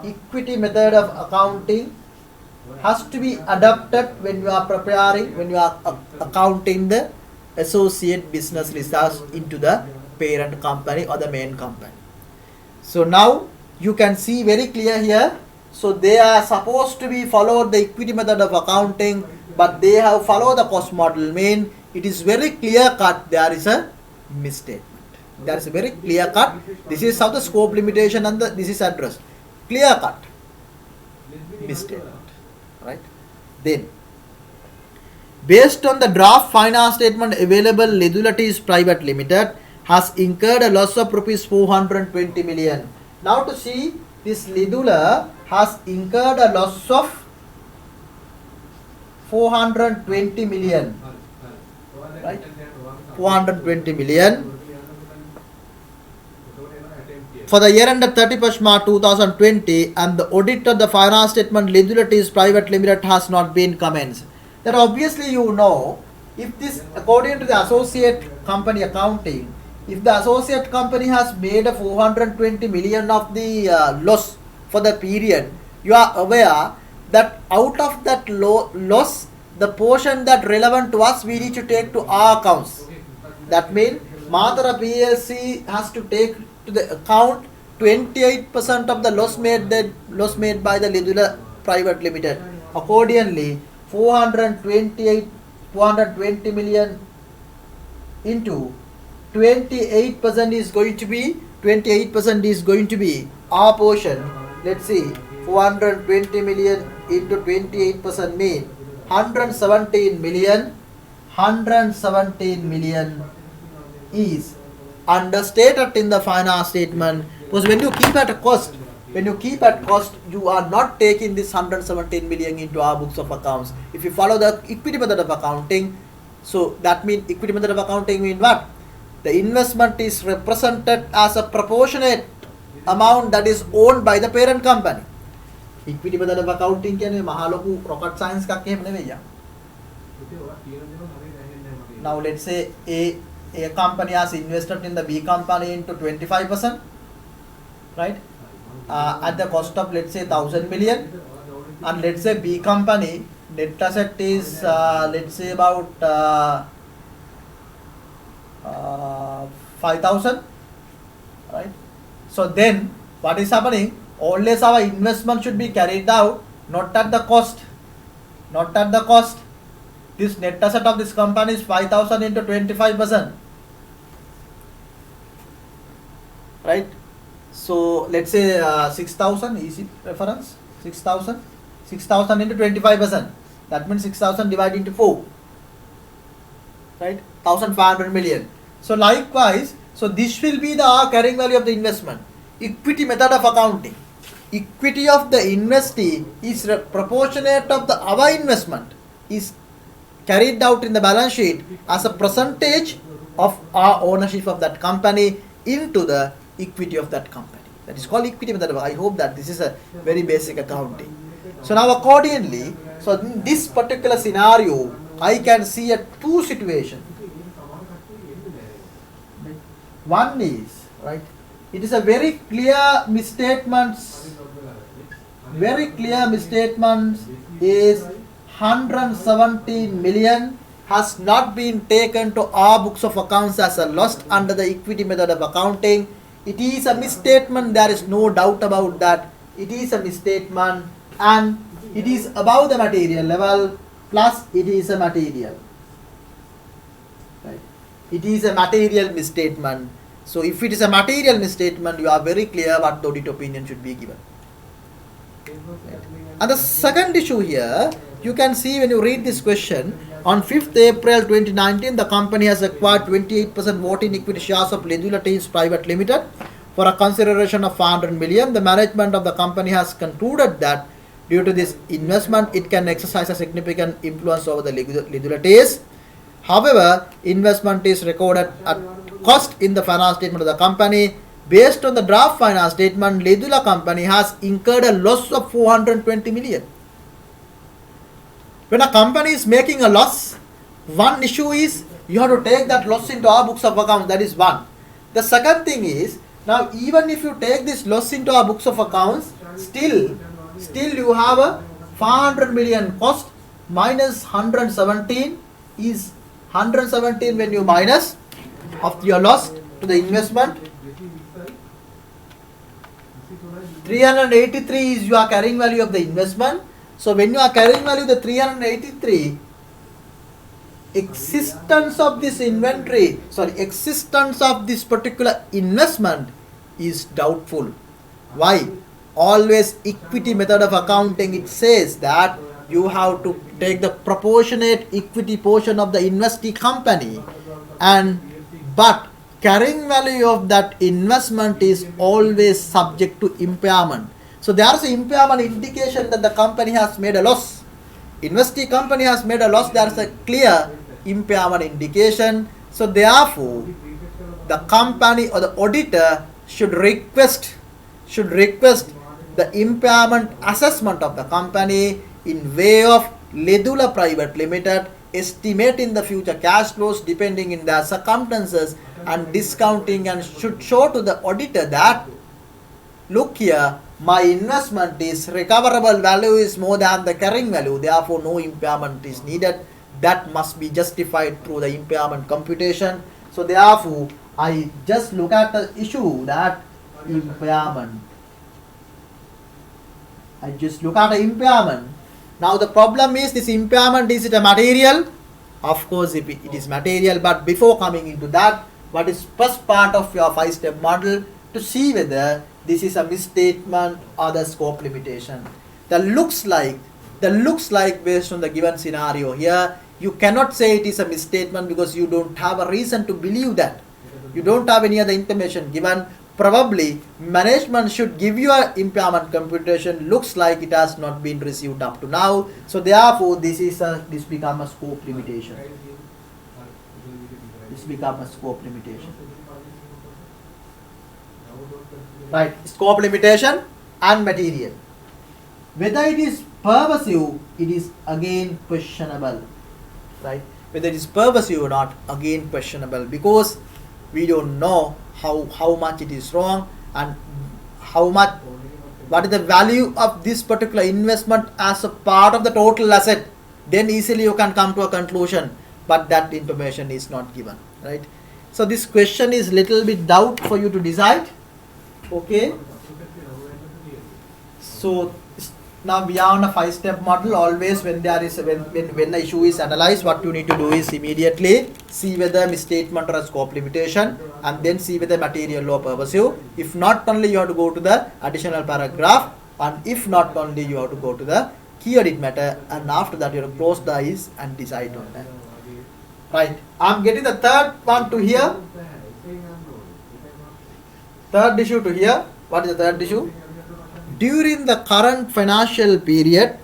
[SPEAKER 1] Equity method of accounting has to be adopted when you are preparing, when you are accounting the associate business results into the parent company or the main company. So now you can see very clear here. So they are supposed to be followed the equity method of accounting, but they have followed the cost model. Mean it is very clear cut. There is a misstatement. There is a very clear cut. This is how the scope limitation and this is addressed. Clear cut misstatement, right? Then, based on the draft finance statement available, Lidula Teas Private Limited has incurred a loss of rupees 420 million. Now to see, this Lidula has incurred a loss of 420 million, right? 420 million. For the year ended 31st March 2020, and the audit of the finance statement Lidula Teas Private Limited has not been commenced. That obviously you know, if this according to the associate company accounting, if the associate company has made a 420 million of the loss for the period, you are aware that out of that loss, the portion that relevant to us, we need to take to our accounts. That means Matara PLC has to take to the account 28% of the loss made by the Lidula Private Limited. Accordingly, 420 million into 28% is going to be our portion. Let's see, 420 million into 28% mean 117 million. 117 million is understated in the finance statement, because when you keep at cost, you are not taking this 117 million into our books of accounts. If you follow the equity method of accounting, so that means equity method of accounting means what? The investment is represented as a proportionate amount that is owned by the parent company. Equity method of accounting කියන්නේ මහා ලොකු rocket science එකක් එහෙම නෙවෙයි. Now let's say a company has invested in the B company into 25%, right? At the cost of, let's say, 1,000 million, and let's say B company net asset is let's say about 5,000, right? So then what is happening? Always our investment should be carried out not at the cost, not at the cost. This net asset of this company is 5,000 into 25%, right? So let's say 6,000, easy reference, 6,000 into 25%, that means 6,000 divided into 4, right? 1,500 million. So likewise, so this will be the carrying value of the investment. Equity method of accounting. Equity of the investee is proportionate of the our investment is carried out in the balance sheet as a percentage of our ownership of that company into the equity of that company. That is called equity method. I hope that this is a very basic accounting. So now accordingly, so in this particular scenario, I can see two situations. One is, right, it is a very clear misstatement is 117 million has not been taken to our books of accounts as a loss under the equity method of accounting. It is a misstatement, there is no doubt about that. It is a misstatement and it is above the material level, plus it is a material. Right? It is a material misstatement. So if it is a material misstatement, you are very clear what the audit opinion should be given. Right? And the second issue here, you can see when you read this question, on 5th April 2019, the company has acquired 28% voting equity shares of Ledula Teams Private Limited for a consideration of 500 million. The management of the company has concluded that due to this investment, it can exercise a significant influence over the Ledula Teams. However, investment is recorded at cost in the finance statement of the company. Based on the draft finance statement, Ledula company has incurred a loss of 420 million. When a company is making a loss, one issue is you have to take that loss into our books of accounts. That is one. The second thing is, now even if you take this loss into our books of accounts, still you have a 500 million cost minus 117 is 117 when you minus of your loss to the investment. 383 is your carrying value of the investment. So when you are carrying value the 383, existence of this particular investment is doubtful. Why? Always equity method of accounting, it says that you have to take the proportionate equity portion of the investee company, but carrying value of that investment is always subject to impairment. So there is an impairment indication that the company has made a loss. Investee company has made a loss, there is a clear impairment indication. So therefore, the company or the auditor should request the impairment assessment of the company in way of Ledula Private Limited, estimating the future cash flows depending in their circumstances and discounting, and should show to the auditor that, look here, my investment is recoverable value is more than the carrying value, therefore no impairment is needed. That must be justified through the impairment computation. So therefore, I just look at the issue that impairment. I just look at the impairment. Now the problem is, this impairment, is it a material? Of course if it is material, but before coming into that, what is first part of your 5-step model to see whether this is a misstatement or the scope limitation. The looks like based on the given scenario here, you cannot say it is a misstatement because you don't have a reason to believe that. You don't have any other information given. Probably management should give you an impairment computation. Looks like it has not been received up to now. So therefore, this become a scope limitation. This become a scope limitation. Right, scope limitation and material. Whether it is pervasive, it is again questionable. Right, whether it is pervasive or not, again questionable, because we don't know how much it is wrong and what is the value of this particular investment as a part of the total asset. Then easily you can come to a conclusion, but that information is not given. Right. So this question is little bit doubt for you to decide. Okay. So now we are on a 5-step model. Always when there is when the issue is analyzed, what you need to do is immediately see whether misstatement or a scope limitation, and then see whether material law pervasive. If not, only you have to go to the additional paragraph, and if not, only you have to go to the key edit matter, and after that you have to close the eyes and decide on that. Right. I'm getting the third one to here. Third issue to here. What is the third issue? During the current financial period,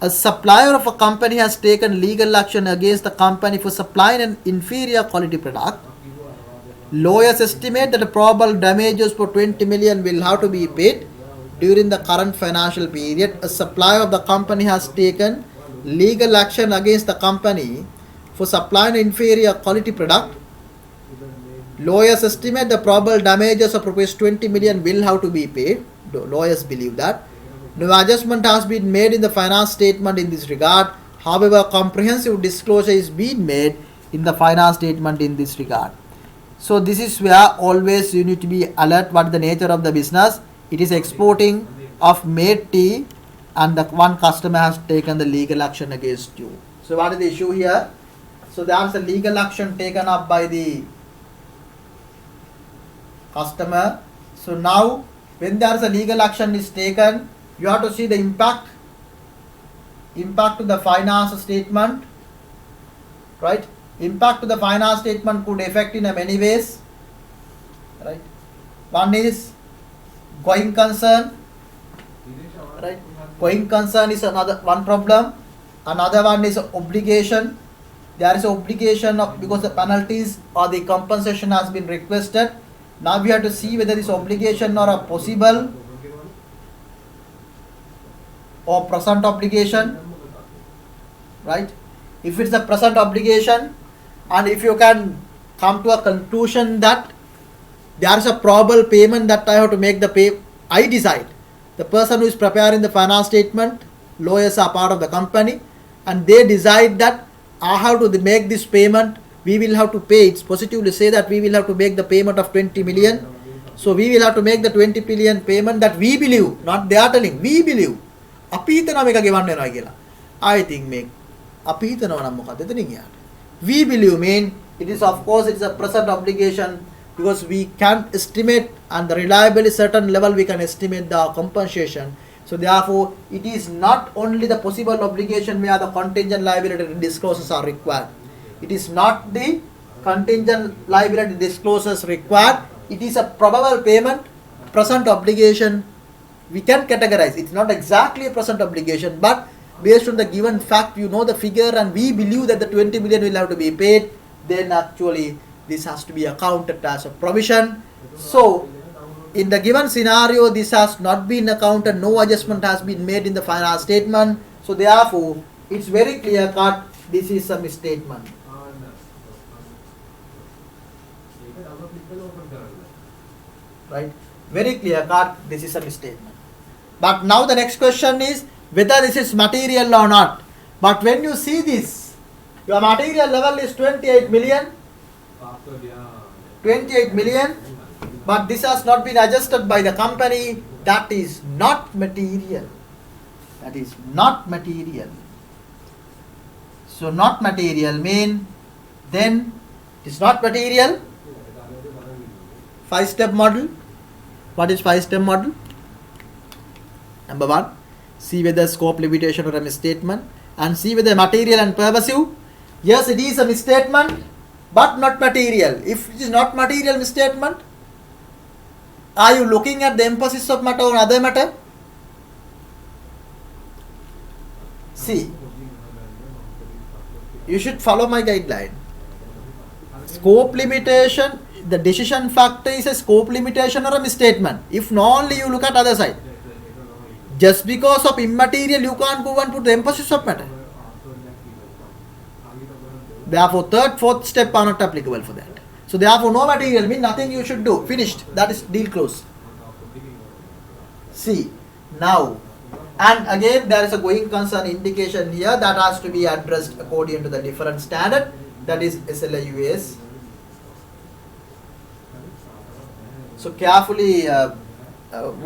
[SPEAKER 1] a supplier of a company has taken legal action against the company for supplying an inferior quality product. Lawyers estimate that the probable damages for 20 million will have to be paid. During the current financial period, a supplier of the company has taken legal action against the company for supplying an inferior quality product. Lawyers estimate the probable damages of rupees 20 million will have to be paid. Lawyers believe that. No adjustment has been made in the finance statement in this regard. However, comprehensive disclosure is being made in the finance statement in this regard. So this is where always you need to be alert what is the nature of the business. It is exporting of made tea, and the one customer has taken the legal action against you. So what is the issue here? So there is a legal action taken up by the customer. So now when there is a legal action is taken, you have to see the impact to the finance statement, right? Impact to the finance statement could affect in many ways, right? One is going concern, right? Going concern is another one problem. Another one is obligation. There is an obligation of, because the penalties or the compensation has been requested. Now we have to see whether this obligation or a possible or present obligation, right? If it's a present obligation, and if you can come to a conclusion that there is a probable payment that I have to make the pay, I decide. The person who is preparing the finance statement, lawyers are part of the company, and they decide that I have to make this payment, we will have to pay. It's positively say that we will have to make the payment of 20 million. So we will have to make the 20 million payment that we believe, not they are telling, we believe. අපි හිතනවා මේක ගෙවන්න වෙනවා කියලා. I think මේ අපි හිතනවා නම් මොකද එතනින් යාට. We believe mean it is, of course, it is a present obligation, because we can estimate, and the reliability certain level we can estimate the compensation. So therefore it is not only the possible obligation where the contingent liability disclosures are required. It is not the contingent liability disclosures required. It is a probable payment, present obligation. We can categorize. It's not exactly a present obligation, but based on the given fact, you know the figure, and we believe that the 20 million will have to be paid. Then actually this has to be accounted as a provision. So in the given scenario, this has not been accounted. No adjustment has been made in the finance statement. So therefore, it's very clear cut. This is a misstatement. Right? Very clear cut. This is a misstatement. But now the next question is whether this is material or not. But when you see this, your material level is 28 million. 28 million. But this has not been adjusted by the company. That is not material. That is not material. So not material mean then it is not material. 5-step model. What is 5-step model? Number 1, see whether scope limitation or a misstatement, and see whether material and pervasive. Yes, it is a misstatement, but not material. If it is not material misstatement, are you looking at the emphasis of matter or other matter? See, you should follow my guideline. Scope limitation, the decision factor is a scope limitation or a misstatement. If not, only you look at other side. Just because of immaterial, you can't go and put the emphasis of matter. Therefore, 3rd, 4th step are not applicable for that. So therefore, no material means nothing you should do. Finished. That is deal closed. See, now, and again there is a going concern indication here that has to be addressed according to the different standard. that is SLA US. So carefully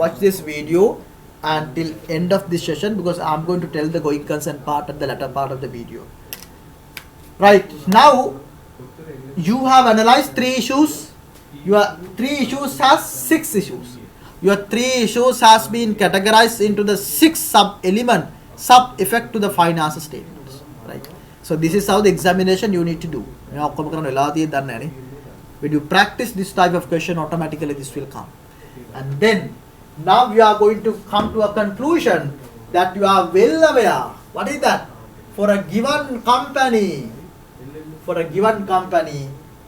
[SPEAKER 1] watch this video until end of this session, because I'm going to tell the going concern part at the latter part of the video. Right, now you have analyzed 3 issues. Your 3 issues has 6 issues. Your 3 issues has been categorized into the 6 sub-element, sub-effect to the finance statements. Right. So this is how the examination you need to do. When you practice this type of question, automatically this will come. And then, now we are going to come to a conclusion that you are well aware. What is that? For a given company,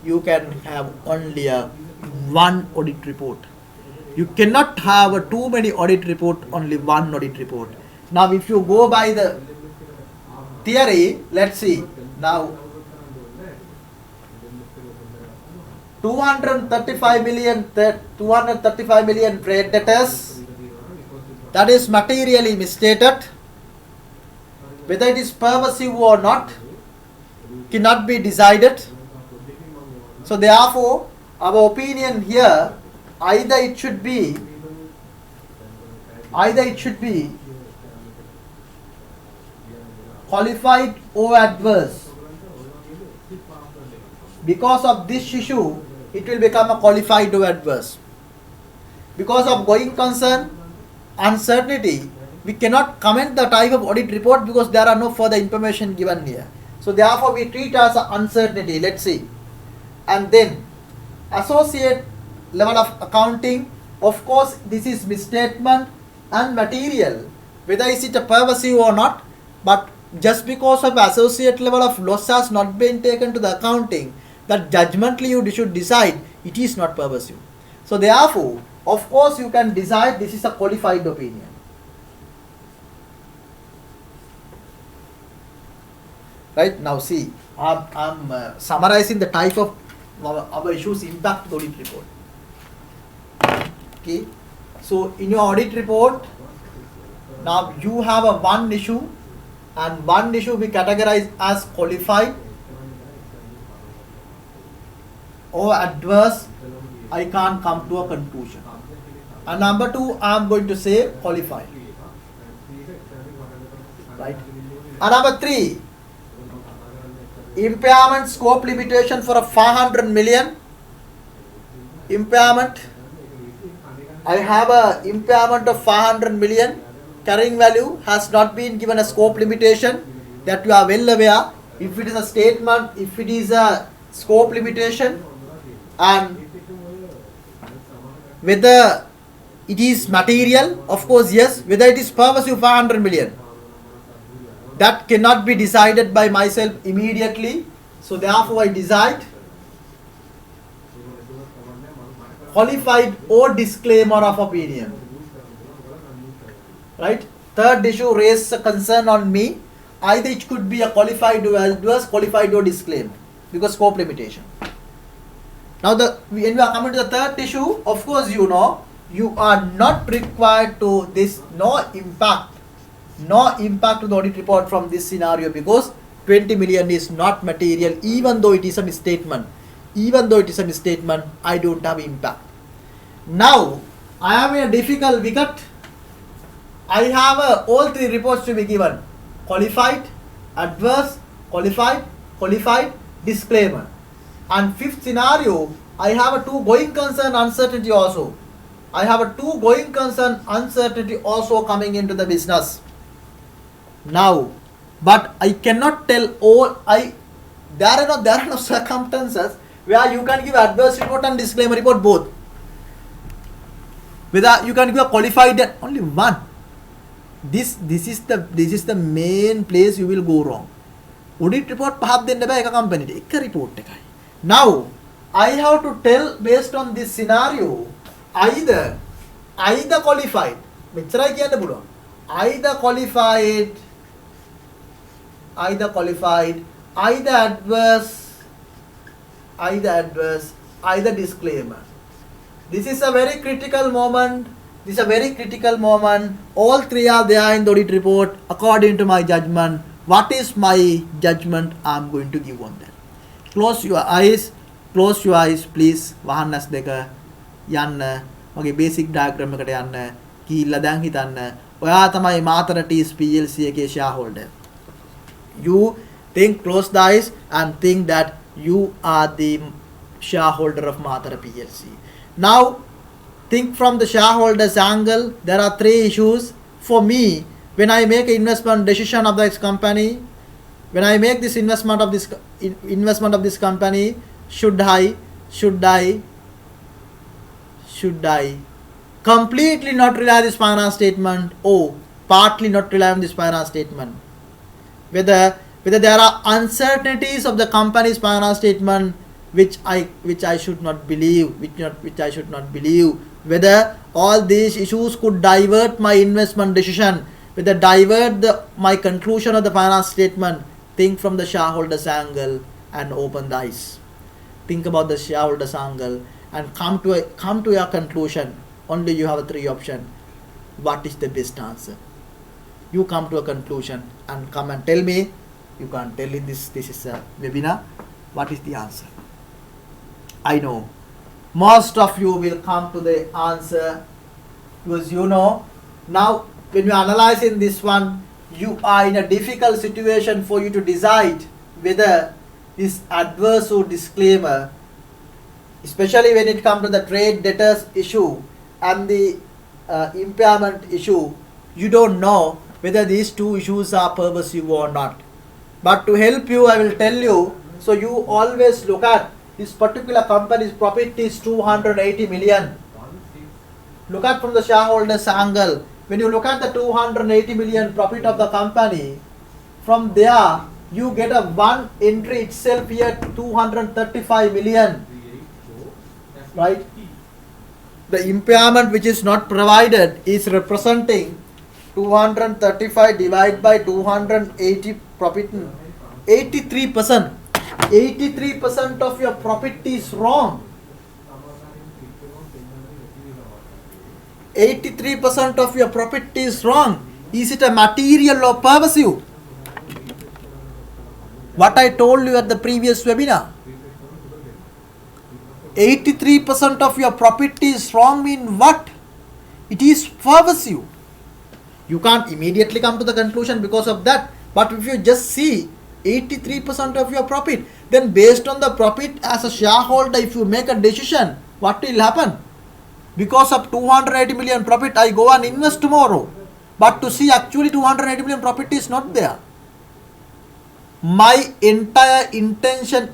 [SPEAKER 1] you can have only one audit report. You cannot have too many audit report, only one audit report. Now if you go by the theory, let's see. Now 235 million trade debtors, that is materially misstated. Whether it is pervasive or not cannot be decided. So therefore, our opinion here, either it should be qualified or adverse. Because of this issue, it will become a qualified or adverse. Because of going concern, uncertainty, we cannot comment the type of audit report because there are no further information given here. So therefore we treat as an uncertainty. Let's see. And then associate level of accounting, of course this is misstatement and material, whether is it a pervasive or not, but just because of associate level of loss has not been taken to the accounting, that judgmentally you should decide it is not pervasive. So therefore, of course you can decide this is a qualified opinion. Right, now see, I'm summarizing the type of our issues impact the audit report. Okay, so in your audit report, now you have a one issue, and one issue we categorize as qualified or adverse. I can't come to a conclusion. And number 2, I am going to say qualified. Right. And number 3, impairment scope limitation for a 500 million impairment. I have a impairment of 500 million. Carrying value has not been given a scope limitation, that you are well aware. If it is a statement, if it is a scope limitation, and whether it is material, of course yes. Whether it is pervasive 500 million, that cannot be decided by myself immediately. So therefore I decide qualified or disclaimer of opinion. Right. Third issue raised a concern on me. Either it could be a qualified or adverse, qualified or disclaimer, because scope limitation. Now when we are coming to the third issue, of course you know you are not required to this no impact to the audit report from this scenario, because 20 million is not material. Even though it is a misstatement, I don't have impact. Now I am in a difficult wicket. I have all 3 reports to be given: qualified, adverse, qualified, disclaimer. And fifth scenario, I have a 2 going concern uncertainty also. Coming into the business. Now, but I cannot tell all. There are no circumstances where you can give adverse report and disclaimer report both. Whether you can give a qualified only one. This is the main place you will go wrong. Audit report pahap denna ba eka company te ekka report ekai. Now I have to tell based on this scenario, either qualified, මෙච්චරයි කියන්න පුළුවන්. Either qualified, either adverse, either disclaimer. This is a very critical moment. All 3 are there in the audit report. According to my judgment, what is my judgment I am going to give on that. close your eyes please. වහන්නස් දෙක යන්න මගේ basic diagram එකට යන්න කීලා දැන් හිතන්න ඔයා තමයි Matara Teas PLC එකේ shareholder. You think, close the eyes and think that you are the shareholder of Matara PLC. Now think from the shareholders angle. There are three issues for me when I make an investment decision of this company. When I make this investment of this company, should I completely not rely on this finance statement or partly not rely on this finance statement? Whether there are uncertainties of the company's finance statement which I should not believe, which I should not believe. Whether all these issues could divert my investment decision, whether divert my conclusion of the finance statement. Think from the shareholders angle and open the eyes. Think about the shareholders angle and come to your conclusion. Only you have three options. What is the best answer? You come to a conclusion and come and tell me. You can't tell in this is a webinar. What is the answer? I know most of you will come to the answer because you know now when you are analyzing this one, you are in a difficult situation for you to decide whether this adverse or disclaimer, especially when it comes to the trade debtors issue and the impairment issue, you don't know whether these two issues are pervasive or not. But to help you, I will tell you, so you always look at this particular company's profit is 280 million. Look at from the shareholders angle. When you look at the 280 million profit of the company, from there you get a one entry itself here 235 million, right? The impairment which is not provided is representing 235 divided by 280 profit, 83%. 83% of your profit is wrong. 83% of your profit is wrong. Is it a material or pervasive? What I told you at the previous webinar. 83% of your profit is wrong mean what? It is pervasive. You can't immediately come to the conclusion because of that. But if you just see 83% of your profit, then based on the profit as a shareholder, if you make a decision, what will happen? Because of 280 million profit, I go and invest tomorrow. But to see actually 280 million profit is not there. My entire attention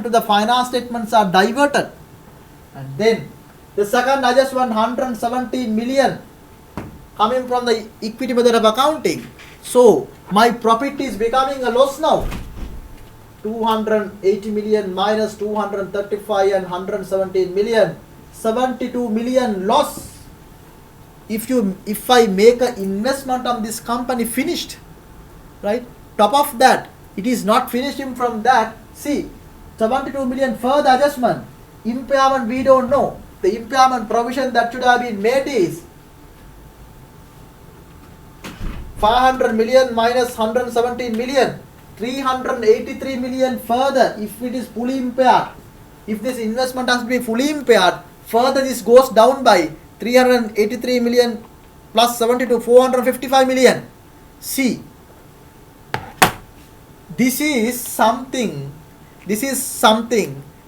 [SPEAKER 1] to the finance statements are diverted. And then the second, I just want 117 million coming from the equity method of accounting. So my profit is becoming a loss now. 280 million minus 235 and 117 million. 72 million loss. If I make an investment on this company finished, right? Top of that, it is not finishing from that. See, 72 million further adjustment. Impairment we don't know. The impairment provision that should have been made is 500 million minus 117 million. 383 million further if it is fully impaired. If this investment has to be fully impaired, further this goes down by 383 million plus 72, 455 million. See, this is something,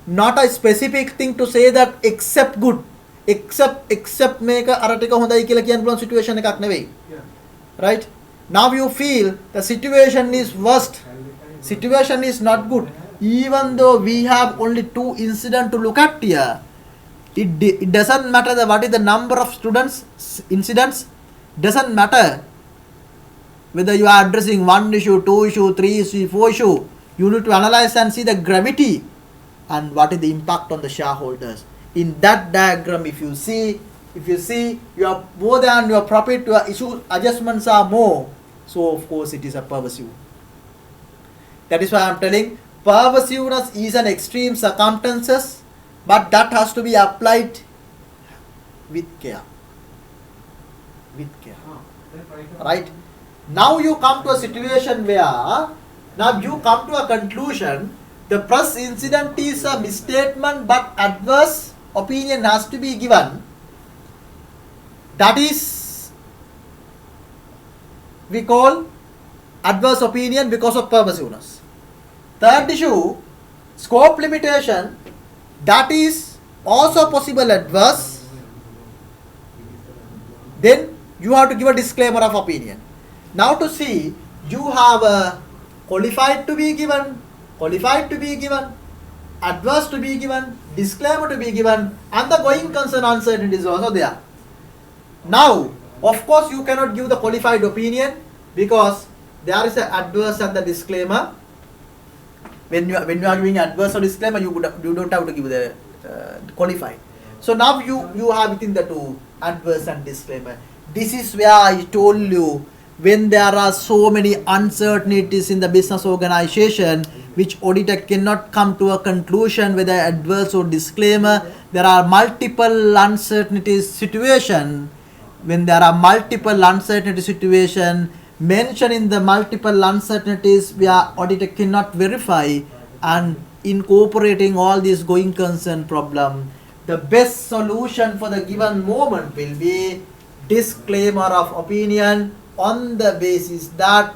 [SPEAKER 1] not a specific thing to say that except good, except make a aratika hondai kila kiyan pulan situation ekak neveyi. Right? Now you feel the situation is worst, situation is not good. Even though we have only 2 incidents to look at here, it doesn't matter what is the number of incidents, doesn't matter whether you are addressing 1 issue, 2 issue, 3 issue, 4 issue. You need to analyze and see the gravity and what is the impact on the shareholders. In that diagram, if you see you are more than your profit, your issue adjustments are more. So of course it is a pervasive. That is why I am telling pervasiveness is an extreme circumstances, but that has to be applied with care. Right? Now you come to a situation where now you come to a conclusion the press incident is a misstatement but adverse opinion has to be given, that is we call adverse opinion because of pervasiveness. Third issue, scope limitation, that is also possible adverse, then you have to give a disclaimer of opinion. Now to see, you have a qualified to be given, adverse to be given, disclaimer to be given, and the going concern uncertainty is also there. Now, of course, you cannot give the qualified opinion because there is an adverse and the disclaimer. When you are giving adverse or disclaimer, you don't have to give the qualified. So now you have within the two, adverse and disclaimer. This is where I told you, when there are so many uncertainties in the business organization, which auditor cannot come to a conclusion whether adverse or disclaimer, there are multiple uncertainties situation. When there are multiple uncertainty situation, mention in the multiple uncertainties where auditor cannot verify, and incorporating all these going concern problem, the best solution for the given moment will be disclaimer of opinion on the basis that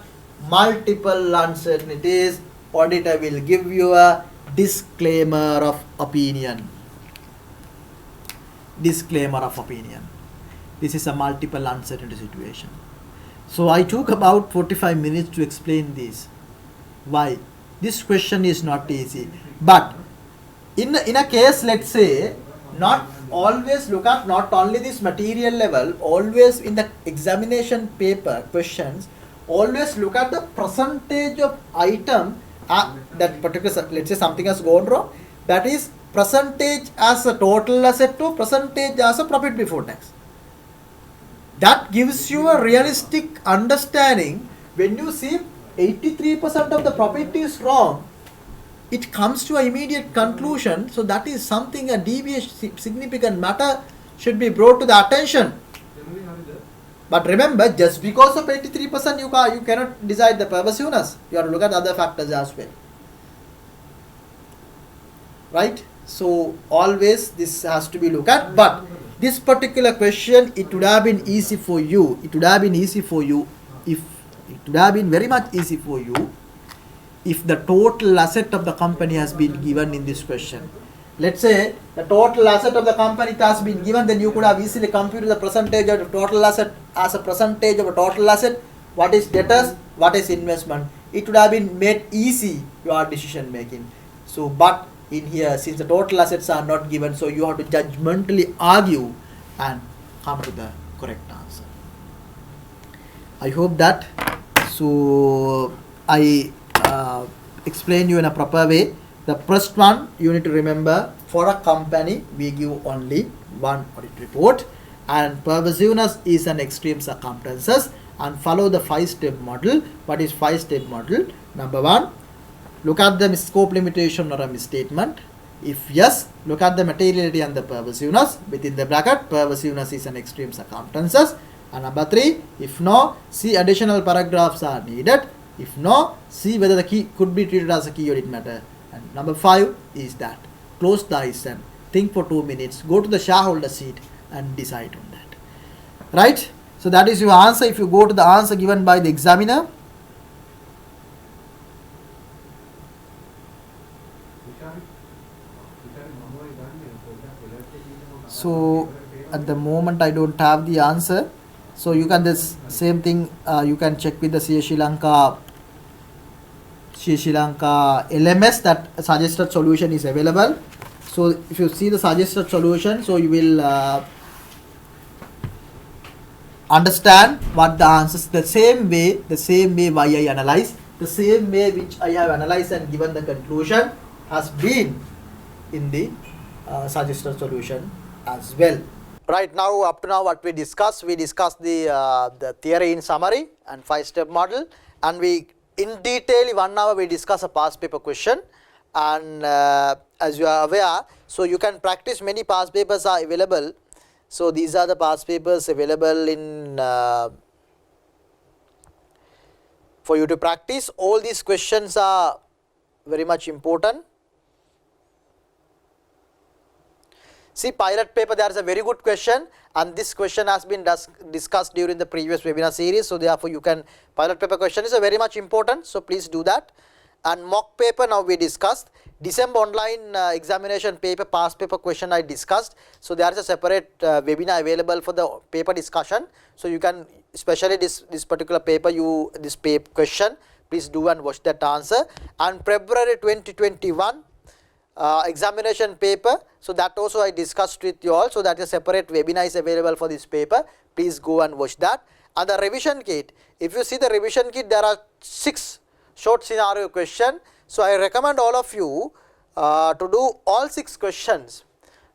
[SPEAKER 1] multiple uncertainties, auditor will give you a disclaimer of opinion. Disclaimer of opinion. This is a multiple uncertainty situation. So I took about 45 minutes to explain this. Why? This question is not easy. But in a case, let's say, not always look at not only this material level, always in the examination paper questions, always look at the percentage of item that particular, let's say something has gone wrong, that is percentage as a total asset to percentage as a profit before tax. That gives you a realistic understanding. When you see 83% of the profit is wrong, it comes to an immediate conclusion. So that is something, a deviation, significant matter should be brought to the attention. But remember, just because of 83% you cannot decide the pervasiveness. You have to look at other factors as well. Right? So always this has to be looked at. But this particular question, it would have been easy for you. It would have been easy for you if it would have been very much easy for you if the total asset of the company has been given in this question. Let's say the total asset of the company has been given, then you could have easily computed the percentage of the total asset as a percentage of a total asset. What is debtors, what is investment. It would have been made easy your decision making. So, but in here, since the total assets are not given, so you have to judgmentally argue and come to the correct answer. I hope that. So I explain you in a proper way. The first one you need to remember, for a company we give only one audit report, and pervasiveness is an extreme circumstances, and follow the 5-step model. What is 5-step model? Number 1, look at the scope limitation or a misstatement. If yes, look at the materiality and the pervasiveness. Within the bracket, pervasiveness is an extreme circumstances. And number 3, if no, see additional paragraphs are needed. If no, see whether the key could be treated as a key audit matter. And number 5 is that close the eyes and think for 2 minutes, go to the shareholder seat and decide on that. Right? So that is your answer if you go to the answer given by the examiner. So at the moment I don't have the answer. So you can this same thing you can check with the CA Sri Lanka LMS, that suggested solution is available. So if you see the suggested solution, so you will understand what the answers, the same way why I analyze, the same way which I have analyzed and given the conclusion has been in the suggested solution as well. Right now, up to now, what we discussed the theory in summary and 5-step model, and we in detail 1 hour we discuss a past paper question. And as you are aware, so you can practice, many past papers are available. So these are the past papers available in for you to practice. All these questions are very much important. See, pilot paper, there is a very good question, and this question has been discussed during the previous webinar series. So therefore you can, pilot paper question is a very much important, so please do that. And mock paper, now we discussed. December online examination paper, past paper question I discussed. So there is a separate webinar available for the paper discussion. So you can, especially this particular paper, this paper question, please do and watch that answer. And February 2021 examination paper, so that also I discussed with you all. So that a separate webinar is available for this paper. Please go and watch that. And the revision kit, if you see the revision kit, there are 6 short scenario question. So I recommend all of you to do all 6 questions,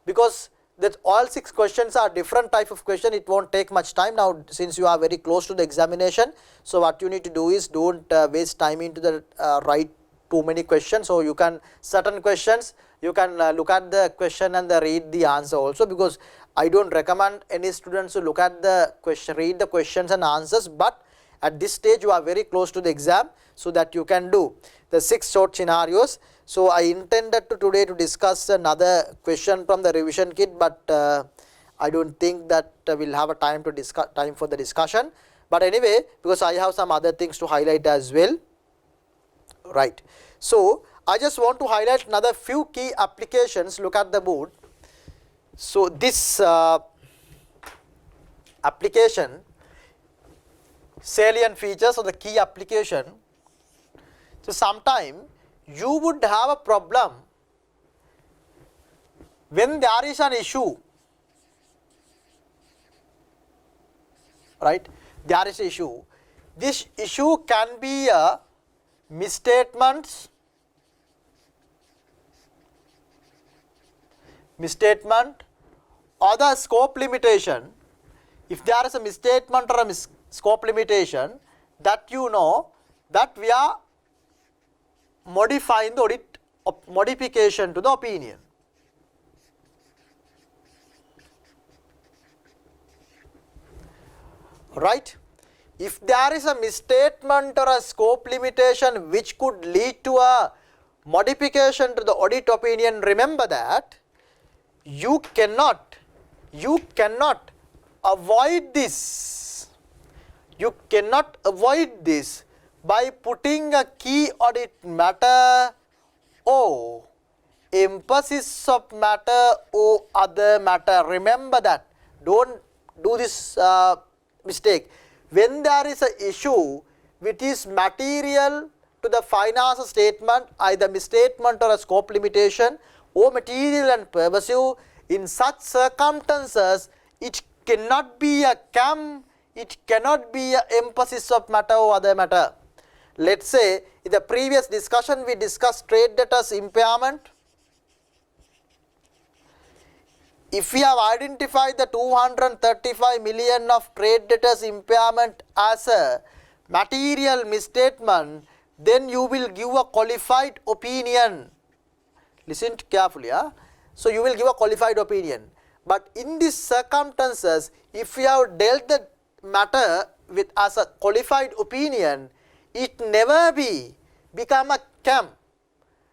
[SPEAKER 1] because that all 6 questions are different type of question. It won't take much time. Now since you are very close to the examination, so what you need to do is don't waste time into the write too many questions. So you can, certain questions you can look at the question and read the answer also, because I don't recommend any students to look at the question, read the questions and answers, but at this stage you are very close to the exam, so that you can do the 6 short scenarios. So I intended to today to discuss another question from the revision kit, but I don't think that we'll have a time to discuss, time for the discussion. But anyway, because I have some other things to highlight as well. Right. So I just want to highlight another few key applications. Look at the board. So this application, salient features of the key application. So sometime you would have a problem when there is an issue, right? There is an issue. This issue can be a misstatement, or the scope limitation. If there is a misstatement or a scope limitation, that you know that we are modifying the modification to the opinion. Right? If there is a misstatement or a scope limitation which could lead to a modification to the audit opinion, remember that you cannot avoid this. You cannot avoid this by putting a key audit matter or emphasis of matter or other matter. Remember that. Don't do this mistake. When there is an issue which is material to the financial statement, either misstatement or a scope limitation, or material and pervasive, in such circumstances it cannot be a CAM, it cannot be a emphasis of matter or other matter. Let's say in the previous discussion we discussed trade debtors impairment. If we have identified the 235 million of trade debtors impairment as a material misstatement, then you will give a qualified opinion. Listen carefully. So you will give a qualified opinion. But in these circumstances, if we have dealt the matter with as a qualified opinion, it never become a CAM.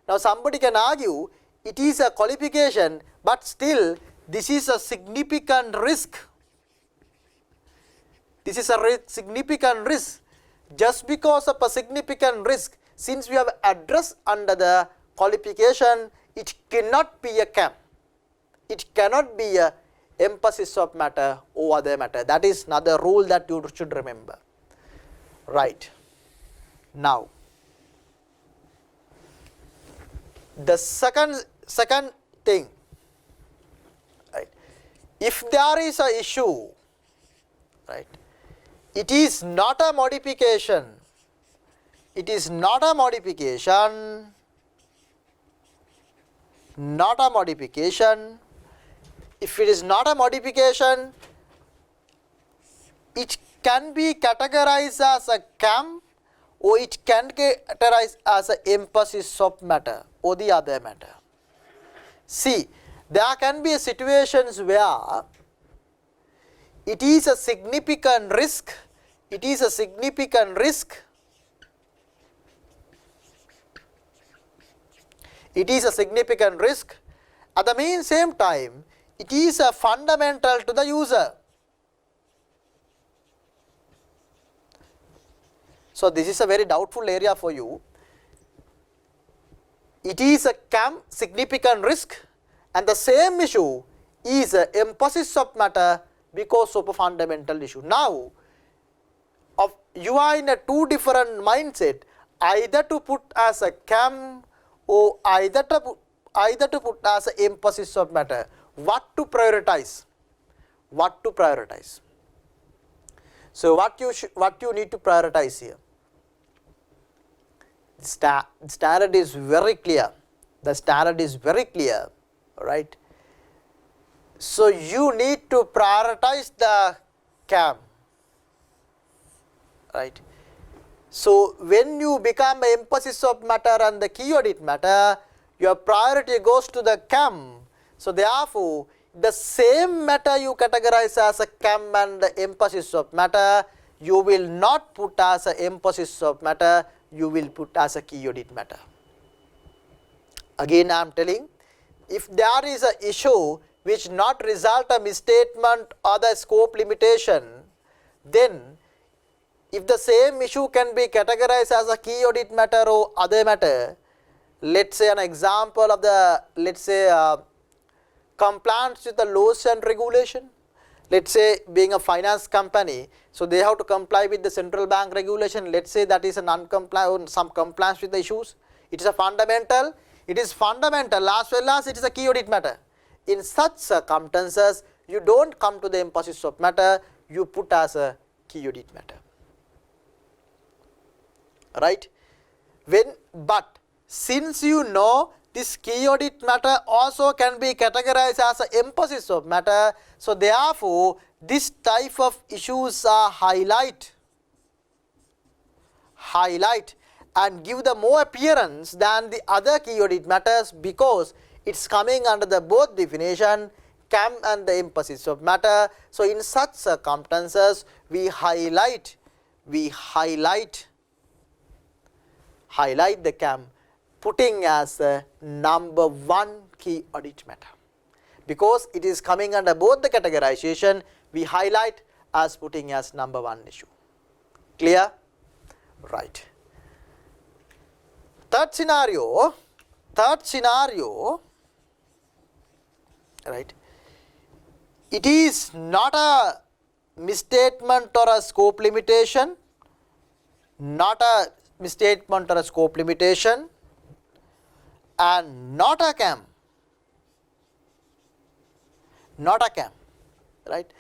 [SPEAKER 1] Now somebody can argue it is a qualification, but still this is a significant risk. This is a significant risk. Just because of a significant risk, since we have addressed under the qualification, it cannot be a CAM. It cannot be a emphasis of matter or other matter. That is another rule that you should remember. Right. Now, the second thing, right? If there is a issue, right, it is not a modification. It is not a modification. Not a modification. If it is not a modification, it can be categorized as a CAM, or it can get categorized as an emphasis of matter or the other matter. See, there can be situations where it is a significant risk. It is a significant risk. it is a significant risk. At the same time, it is a fundamental to the user. So this is a very doubtful area for you. It is a CAM, significant risk, and the same issue is a emphasis of matter because of a fundamental issue. Now, you are in a two different mindset, either to put as a CAM or either to put as a emphasis of matter. What to prioritize? What to prioritize? So what you need to prioritize here? The standard is very clear. The standard is very clear, right? So you need to prioritize the CAM, right? So when you become the emphasis of matter and the key audit matter, your priority goes to the CAM. So therefore, the same matter you categorize as a CAM and the emphasis of matter, you will not put as a emphasis of matter, you will put as a key audit matter. Again I am telling, if there is an issue which not result a misstatement or the scope limitation, then if the same issue can be categorized as a key audit matter or other matter, let's say an example of the, let's say compliance with the laws and regulation. Let's say being a finance company, so they have to comply with the central bank regulation. Let's say that is a non-compliance or some compliance with the issues. It is a fundamental. It is fundamental as well as it is a key audit matter. In such circumstances, you don't come to the emphasis of matter, you put as a key audit matter. Right? But since you know this key audit matter also can be categorized as an emphasis of matter, so therefore this type of issues are highlight and give the more appearance than the other key audit matters because it's coming under the both definition, CAM and the emphasis of matter. So in such circumstances, we highlight the CAM, putting as a number one key audit matter. Because it is coming under both the categorization, we highlight as putting as number one issue. Clear? Right. Third scenario, right? It is not a misstatement or a scope limitation, not a misstatement or a scope limitation, and not a CAM, right?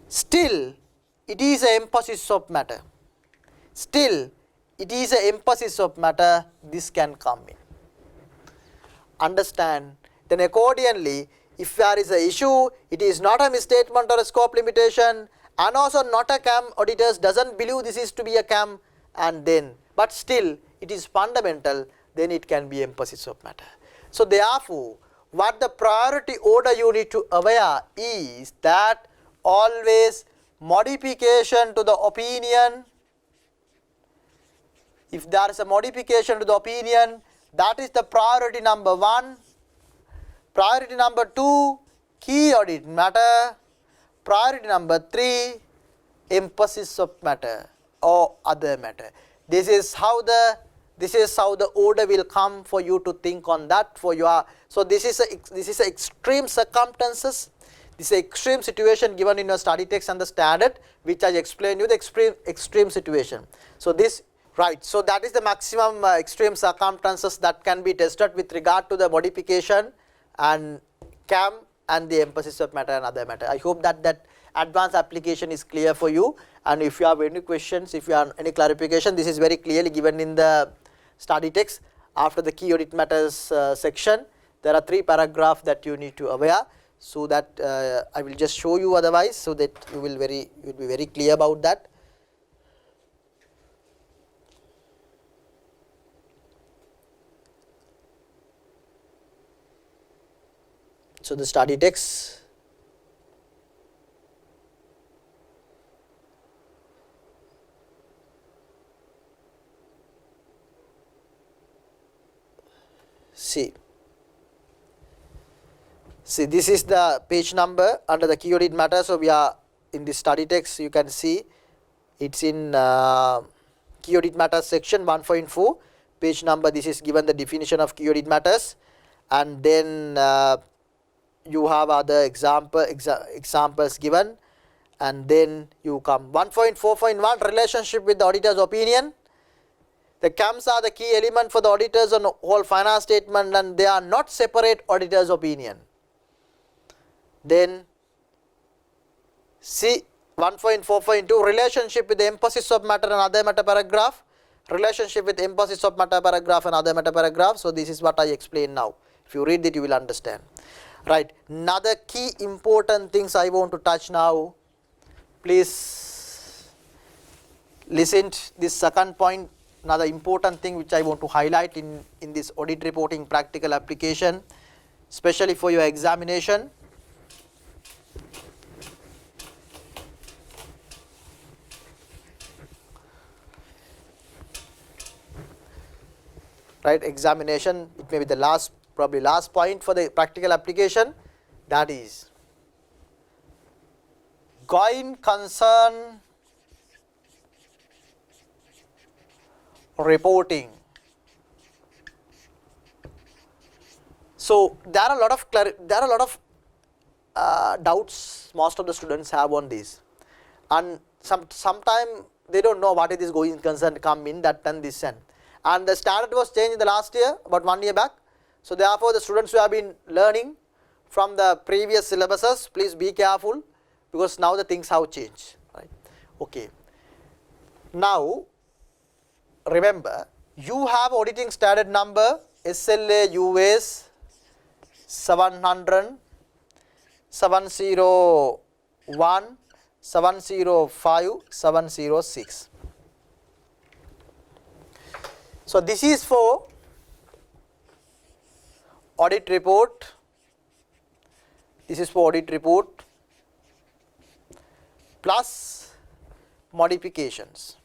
[SPEAKER 1] Still, it is an emphasis of matter. This can come in. Understand? Then accordingly, if there is an issue, it is not a misstatement or a scope limitation, and also not a CAM, auditors doesn't believe this is to be a CAM, and then, but still it is fundamental, then it can be emphasis of matter. So therefore, what the priority order you need to aware is that always modification to the opinion, if there is a modification to the opinion, that is the priority number one. Priority number two, key audit matter. Priority number three, emphasis of matter or other matter. This is how the order will come for you to think on that for your. So this is a extreme circumstances. This is an extreme situation given in your study text and the standard, which I explained you the extreme situation. So this, right, so that is the maximum extreme circumstances that can be tested with regard to the modification and CAM and the emphasis of matter and other matter. I hope that advanced application is clear for you, and if you have any questions, if you have any clarification, this is very clearly given in the study text. After the key audit matters section, there are 3 paragraphs that you need to aware, so that I will just show you otherwise, so that you will be very clear about that. So the study text, See, this is the page number under the key audit matter. So we are in the study text. You can see it's in key audit matters section 1.4 page number. This is given the definition of key audit matters, and then you have other examples given, and then you come 1.4.1 relationship with the auditor's opinion. The CAMs are the key element for the auditors on whole finance statement, and they are not separate auditor's opinion. Then see 1.4.2 relationship with the emphasis of matter and other matter paragraph. Relationship with emphasis of matter paragraph and other matter paragraph. So this is what I explain now. If you read it, you will understand. Right. Another key important things I want to touch now. Please listen to this second point. Another important thing which I want to highlight in this audit reporting practical application, especially for your examination. Right, examination, it may be the probably last point for the practical application, that is going concern reporting. So there are a lot of doubts most of the students have on this, and sometime they don't know what is this going concern come in, that and this and the standard was changed in the last year, about 1 year back. So therefore the students who have been learning from the previous syllabuses, please be careful, because now the things have changed, right? Okay. Now remember, you have auditing standard number SLA US 700, 701, 705, 706. So this is for audit report. This is for audit report plus modifications.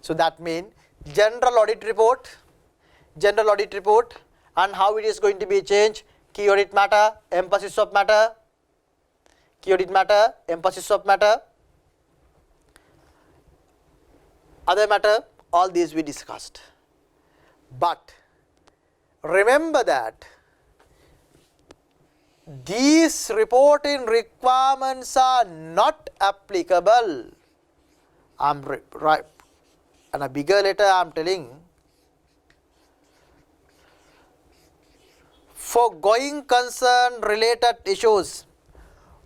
[SPEAKER 1] So that means general audit report, and how it is going to be changed. Key audit matter, emphasis of matter, key audit matter, emphasis of matter, other matter, all these we discussed. But remember that these reporting requirements are not applicable. Right, and a bigger letter I am telling, for going concern related issues,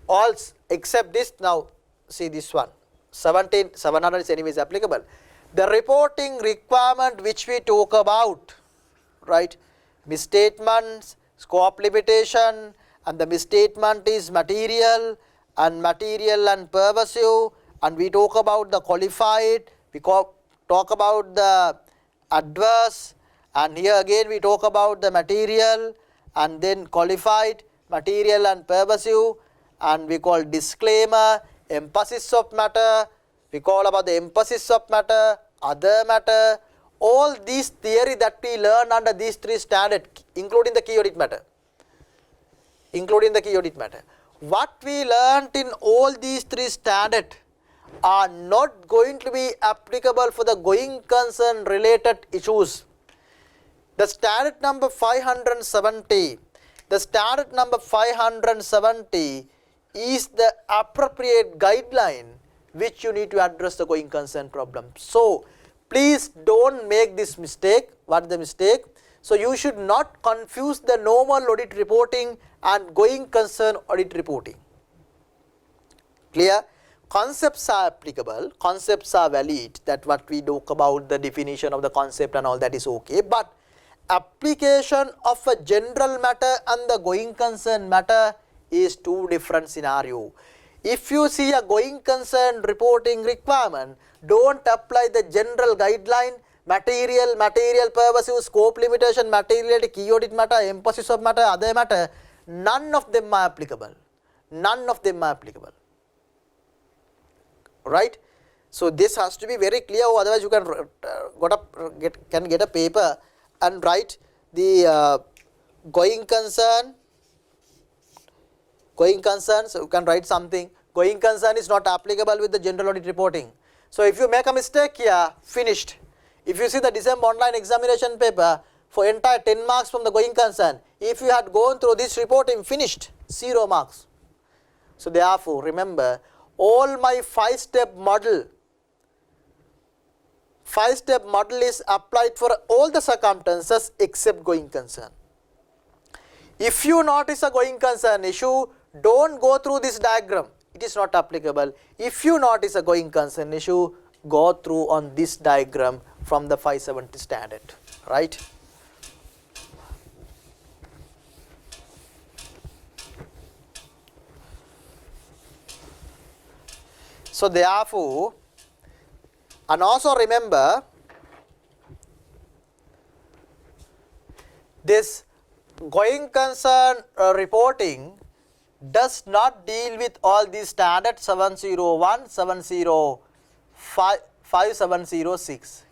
[SPEAKER 1] all except this. Now see this one, 700 is anyways applicable. The reporting requirement which we talk about, right, misstatements, scope limitation, and the misstatement is material and pervasive, and we talk about the qualified, we talk about the adverse, and here again we talk about the material and then qualified, material and pervasive, and we call disclaimer, emphasis of matter, we call about the emphasis of matter, other matter, all these theory that we learn under these three standards, including the key audit matter. What we learnt in all these three standards are not going to be applicable for the going concern related issues. The standard number 570, is the appropriate guideline which you need to address the going concern problem. So please don't make this mistake. What is the mistake? So you should not confuse the normal audit reporting and going concern audit reporting. Clear? Concepts are applicable, concepts are valid, that what we talk about the definition of the concept and all that is okay, but application of a general matter and the going concern matter is two different scenario. If you see a going concern reporting requirement, don't apply the general guideline, material, pervasive, scope limitation, materiality, key audit matter, emphasis of matter, other matter, none of them are applicable. Right? So this has to be very clear, otherwise you can get a paper and write the going concern, so you can write something. Going concern is not applicable with the general audit reporting. So if you make a mistake here, finished. If you see the December online examination paper for entire 10 marks from the going concern, if you had gone through this reporting, finished, 0 marks. So therefore, remember, all my 5-step model is applied for all the circumstances except going concern. If you notice a going concern issue, don't go through this diagram. It is not applicable. If you notice a going concern issue, go through on this diagram from the 570 standard, right? So therefore, and also remember, this going concern reporting does not deal with all these standards 701, 705, 5706.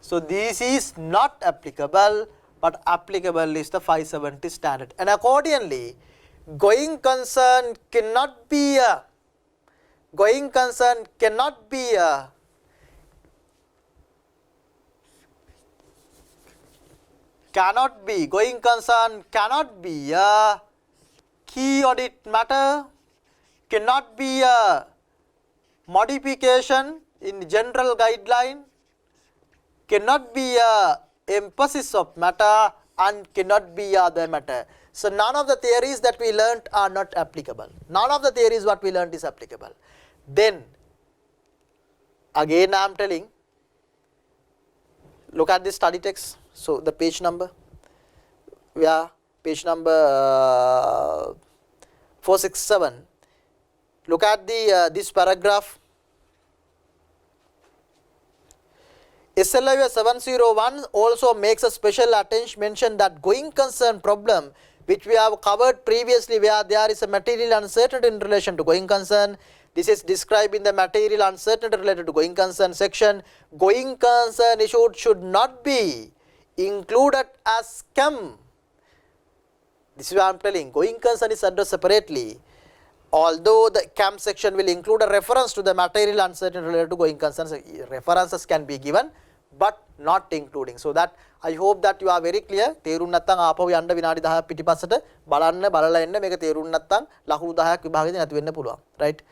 [SPEAKER 1] So this is not applicable, but applicable is the 570 standard. And accordingly, going concern cannot be a going concern cannot be a going concern cannot be a key audit matter, cannot be a modification in general guideline, cannot be a emphasis of matter, and cannot be other matter. So none of the theories that we learnt are not applicable. None of the theories what we learnt is applicable. Then again I am telling, look at this study text. So the page number, page number 467. Look at the this paragraph. SLIS 701 also makes a special attention mention that going concern problem, which we have covered previously, where there is a material uncertainty in relation to going concern. This is described in the material uncertainty related to going concern section. Going concern issue should not be included as CAM. This is what I am telling. Going concern is addressed separately, although the CAM section will include a reference to the material uncertainty related to going concerns. References can be given, but not including. So that I hope that you are very clear. තේරුම් නැත්නම් ආපහු යන්න විනාඩි 10ක් පිටිපස්සට බලන්න බලලා එන්න මේක තේරුම් නැත්නම් ලකුණු 10ක් විභාගෙදී නැති වෙන්න පුළුවන්. Right?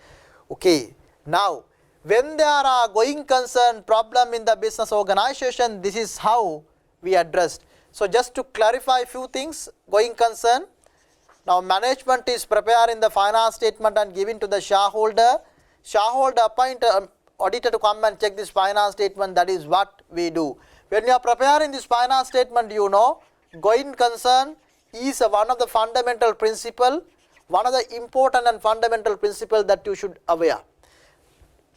[SPEAKER 1] Okay. Now, when there are going concern problem in the business organization, this is how we addressed. So just to clarify few things, going concern. Now management is preparing the finance statement and giving to the shareholder. Shareholder appoint auditor to come and check this finance statement. That is what we do. When you are preparing this finance statement, you know, going concern is one of the fundamental principle, one of the important and fundamental principle that you should aware,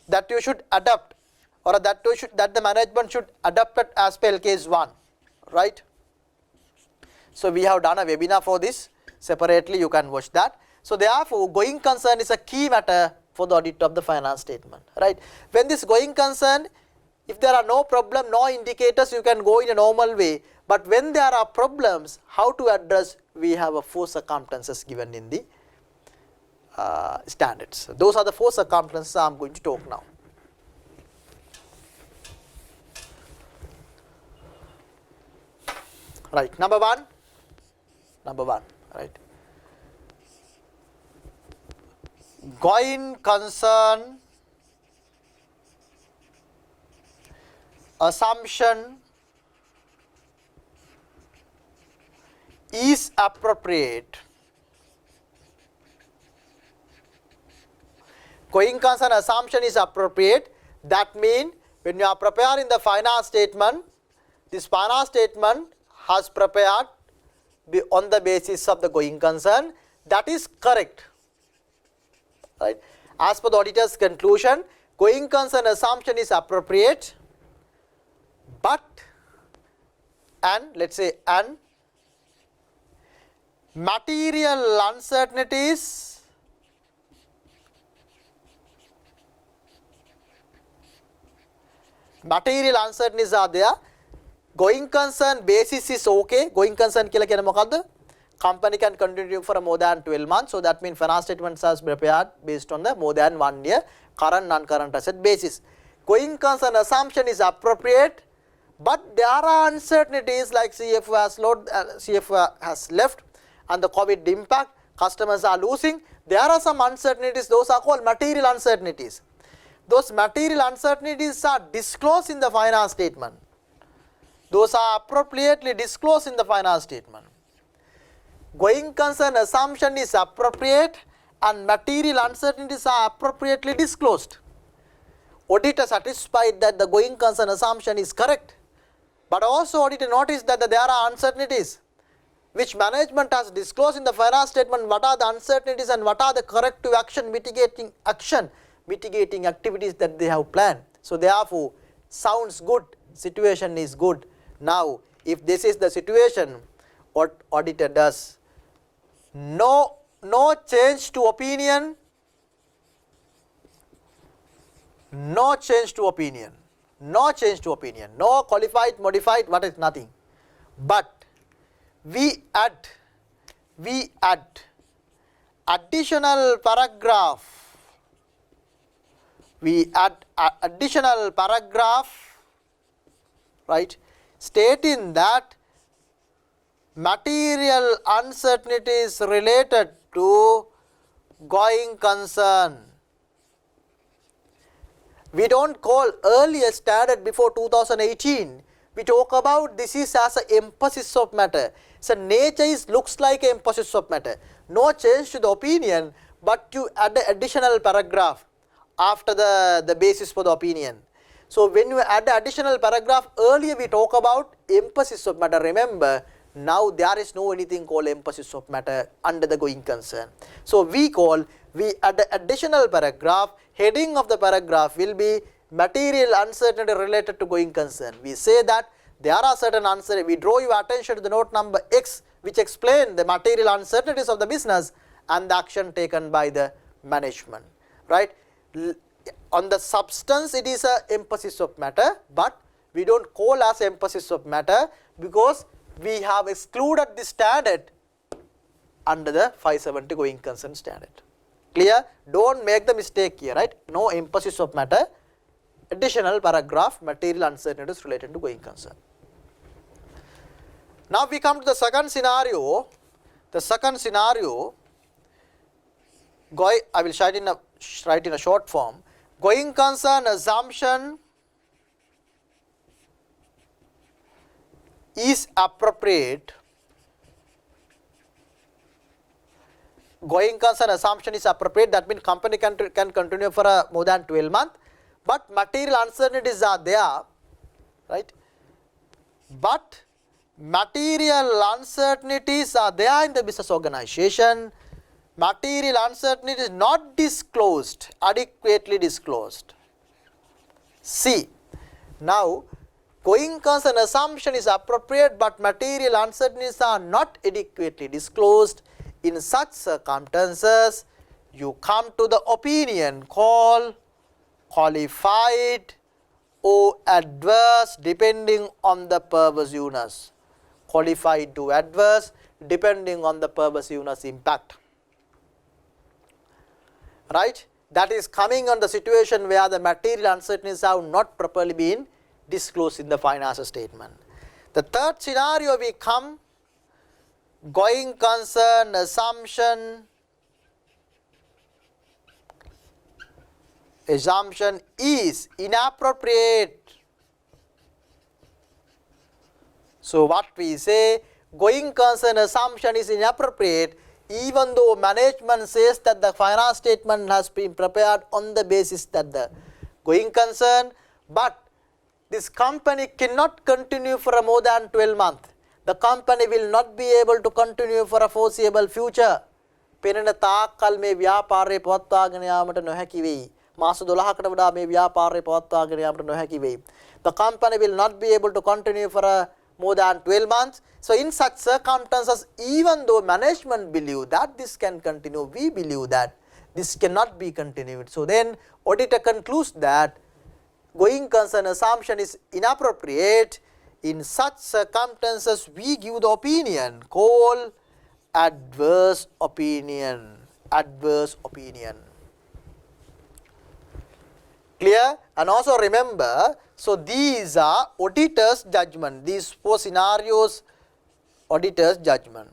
[SPEAKER 1] that you should adapt, or that the management should adapt it as per case 1, right? So we have done a webinar for this. Separately you can watch that. So therefore, going concern is a key matter for the audit of the finance statement, right? When this going concern, if there are no problem, no indicators, you can go in a normal way. But when there are problems, how to address, we have a 4 circumstances given in the standards. Those are the 4 circumstances I am going to talk now. Right, number one, right? Going concern assumption is appropriate. Going concern assumption is appropriate. That means when you are preparing the finance statement, this finance statement has prepared on the basis of the going concern. That is correct. Right? As per the auditor's conclusion, going concern assumption is appropriate, but let's say material uncertainties are there. Going concern basis is okay. Going concern කියලා කියන්නේ මොකද්ද? Company can continue for more than 12 months. So that means finance statements are prepared based on the more than 1 year current non-current asset basis. Going concern assumption is appropriate, but there are uncertainties like CFO has left and the COVID impact, customers are losing. There are some uncertainties, those are called material uncertainties. Those material uncertainties are disclosed in the finance statement. Those are appropriately disclosed in the finance statement. Going concern assumption is appropriate and material uncertainties are appropriately disclosed. Auditor satisfied that the going concern assumption is correct, but also auditor noticed that there are uncertainties which management has disclosed in the finance statement. What are the uncertainties and what are the corrective mitigating activities that they have planned. So therefore, sounds good, situation is good. Now, if this is the situation, what auditor does? No change to opinion, no change to opinion, no qualified, modified, what is nothing. But we add additional paragraph. We add additional paragraph, right, stating that material uncertainties related to going concern. We don't call earlier standard before 2018. We talk about this is as an emphasis of matter. So nature looks like emphasis of matter. No change to the opinion, but you add an additional paragraph after the basis for the opinion. So when you add the additional paragraph, earlier we talk about emphasis of matter. Remember, now there is no anything called emphasis of matter under the going concern. So we add the additional paragraph. Heading of the paragraph will be material uncertainty related to going concern. We say that there are certain uncertainties. We draw your attention to the note number X, which explain the material uncertainties of the business and the action taken by the management, right? On the substance, it is a emphasis of matter, but we don't call as emphasis of matter because we have excluded the standard under the 570 going concern standard. Clear? Don't make the mistake here, right? No emphasis of matter, additional paragraph, material uncertainties related to going concern. Now we come to the second scenario. The second scenario, I will write in a short form. Going concern assumption is appropriate. Going concern assumption is appropriate. That means company can continue for more than 12 months. But material uncertainties are there, right? But material uncertainties are there in the business organization. Material uncertainty is not disclosed, adequately disclosed. C. Now, going concern assumption is appropriate, but material uncertainties are not adequately disclosed. In such circumstances, you come to the opinion called qualified or adverse depending on the pervasiveness. Qualified to adverse depending on the pervasiveness impact. Right? That is coming on the situation where the material uncertainties have not properly been disclosed in the financial statement. The third scenario we come, going concern assumption is inappropriate. So what we say, going concern assumption is inappropriate even though management says that the finance statement has been prepared on the basis that the going concern, but this company cannot continue for more than 12 months. The company will not be able to continue for a foreseeable future. පෙනෙන තාක්කල් මේ ව්‍යාපාරය පවත්වාගෙන යාමට නොහැකි වෙයි. මාස 12කට වඩා මේ ව්‍යාපාරය පවත්වාගෙන යාමට නොහැකි වෙයි. The company will not be able to continue for more than 12 months. So in such circumstances, even though management believe that this can continue, we believe that this cannot be continued. So then auditor concludes that going concern assumption is inappropriate In such circumstances, we give the opinion called adverse opinion. Adverse opinion. Clear? And also remember, so these are auditor's judgment. These 4 scenarios, auditor's judgment.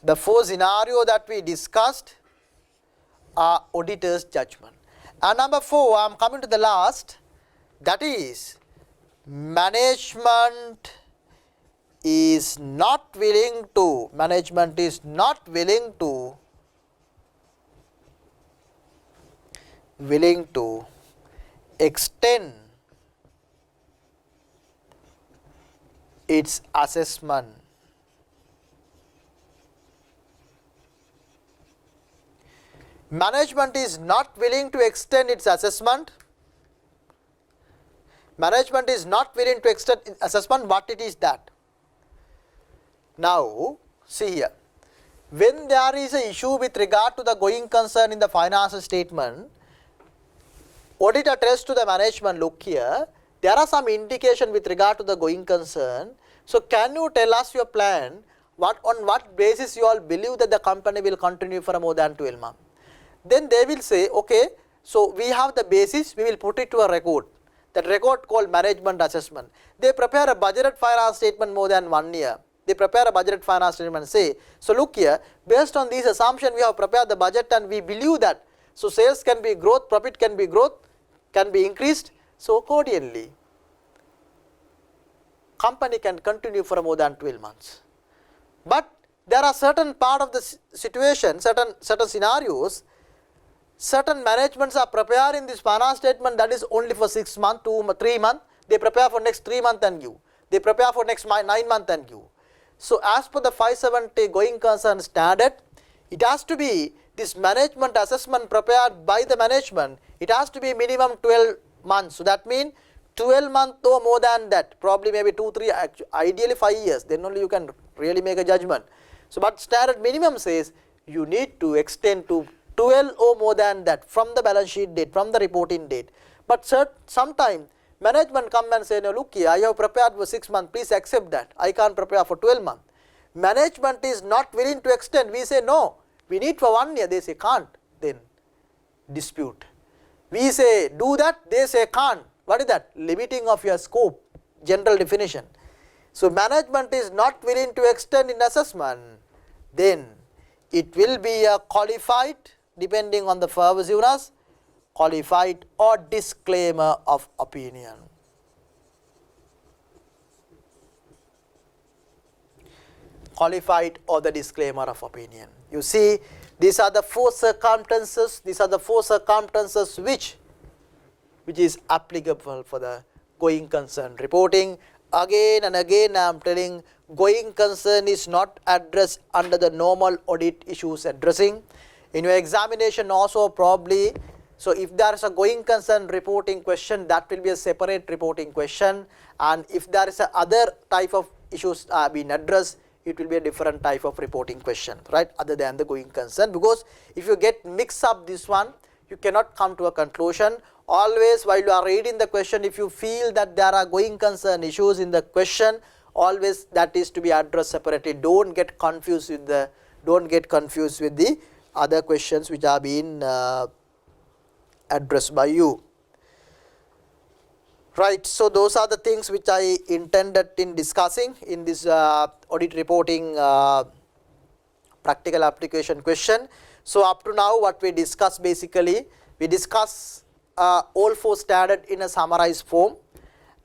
[SPEAKER 1] The 4 scenarios that we discussed are auditor's judgment. And number 4, I am coming to the last, that is management is not willing to extend its assessment. Management is not willing to extend its assessment. Management is not willing to extend its assessment. What it is that? Now, see here. When there is an issue with regard to the going concern in the financial statement, auditor tells to the management, look here, there are some indication with regard to the going concern. So, can you tell us your plan? On what basis you all believe that the company will continue for more than 12 months? Then they will say, okay, so we have the basis, we will put it to a record. That record called management assessment. They prepare a budgeted finance statement more than 1 year. They prepare a budgeted finance statement and say, so look here, based on these assumptions we have prepared the budget and we believe that, so sales can be growth, profit can be growth, can be increased. So accordingly, company can continue for more than 12 months. But there are certain part of the situation, certain scenarios, certain managements are preparing this finance statement that is only for 6 months, 3 months. They prepare for next 3 months and give. They prepare for next 9 months and give. So as per the 570 going concern standard, it has to be this management assessment prepared by the management. It has to be minimum 12 months. So that means 12 months or more than that, probably maybe 2, 3, ideally 5 years. Then only you can really make a judgment. So but standard minimum says you need to extend to 12 or more than that from the balance sheet date, from the reporting date. But sometime management come and say, no, look here, I have prepared for 6 months, please accept that. I can't prepare for 12 months. Management is not willing to extend. We say, no, we need for 1 year. They say, can't. Then dispute. We say, do that. They say, can't. What is that? Limiting of your scope, general definition. So management is not willing to extend in assessment. Then it will be a qualified, depending on the pervasiveness, qualified or disclaimer of opinion. Qualified or the disclaimer of opinion. You see, these are the 4 circumstances. These are the 4 circumstances which is applicable for the going concern reporting. Again and again I am telling, going concern is not addressed under the normal audit issues addressing. In your examination also probably, so if there is a going concern reporting question, that will be a separate reporting question, and if there is a other type of issues being addressed, it will be a different type of reporting question, right, other than the going concern. Because if you get mix up this one, you cannot come to a conclusion. Always while you are reading the question, if you feel that there are going concern issues in the question, always that is to be addressed separately. Don't get confused with the other questions which are being addressed by you. Right, so those are the things which I intended in discussing in this audit reporting practical application question. So up to now what we discussed, basically we discuss all 4 standard in a summarized form,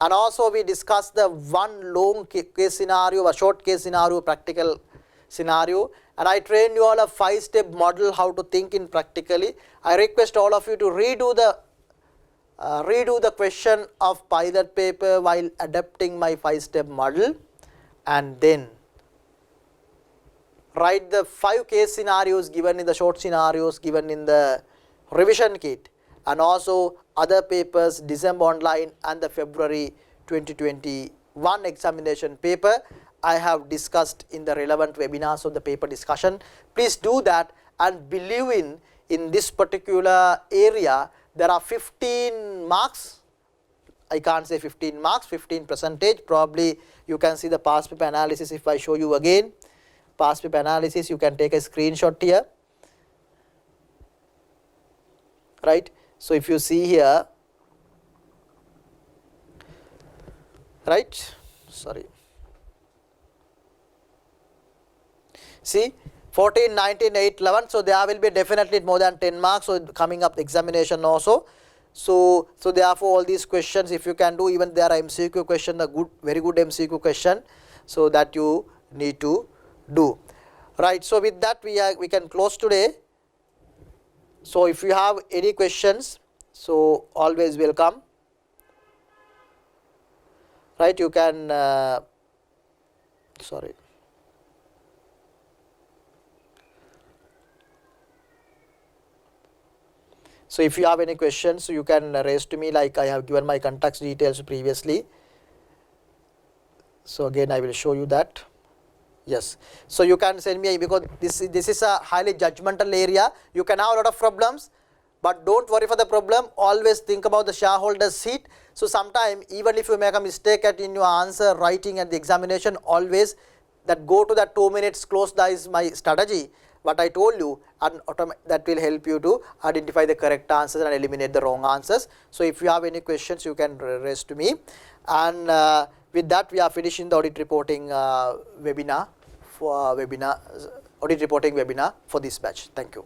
[SPEAKER 1] and also we discussed the one long case scenario, a short case scenario, practical scenario, and I trained you all a 5-step model how to think in practically. I request all of you to redo the question of pilot paper while adapting my 5-step model, and then write the 5 case scenarios given in the short scenarios given in the revision kit, and also other papers December online and the February 2021 examination paper I have discussed in the relevant webinars of the paper discussion. Please do that and believe in this particular area there are 15 marks I can't say 15 marks, 15 percentage. Probably you can see the past paper analysis if I show you again. Past paper analysis, you can take a screenshot here. Right. So if you see here, right, sorry. See, 14, 19, 8, 11. So there will be definitely more than 10 marks. So coming up the examination also. So therefore all these questions, if you can do, even there are MCQ question, a good, very good MCQ question. So that you need to do. Right. So with that we can close today. So if you have any questions, so always welcome. Right. You can. Sorry. So if you have any questions, you can raise to me, like I have given my contact details previously. So again I will show you that. Yes. So you can send me, because this is a highly judgmental area. You can have a lot of problems, but don't worry for the problem. Always think about the shareholder's seat. So sometime even if you make a mistake in your answer writing at the examination, always that go to that 2 minutes close. That is my strategy, what I told you, and that will help you to identify the correct answers and eliminate the wrong answers. So if you have any questions, you can raise to me. And with that, we are finishing the audit reporting webinar for audit reporting webinar for this batch. Thank you.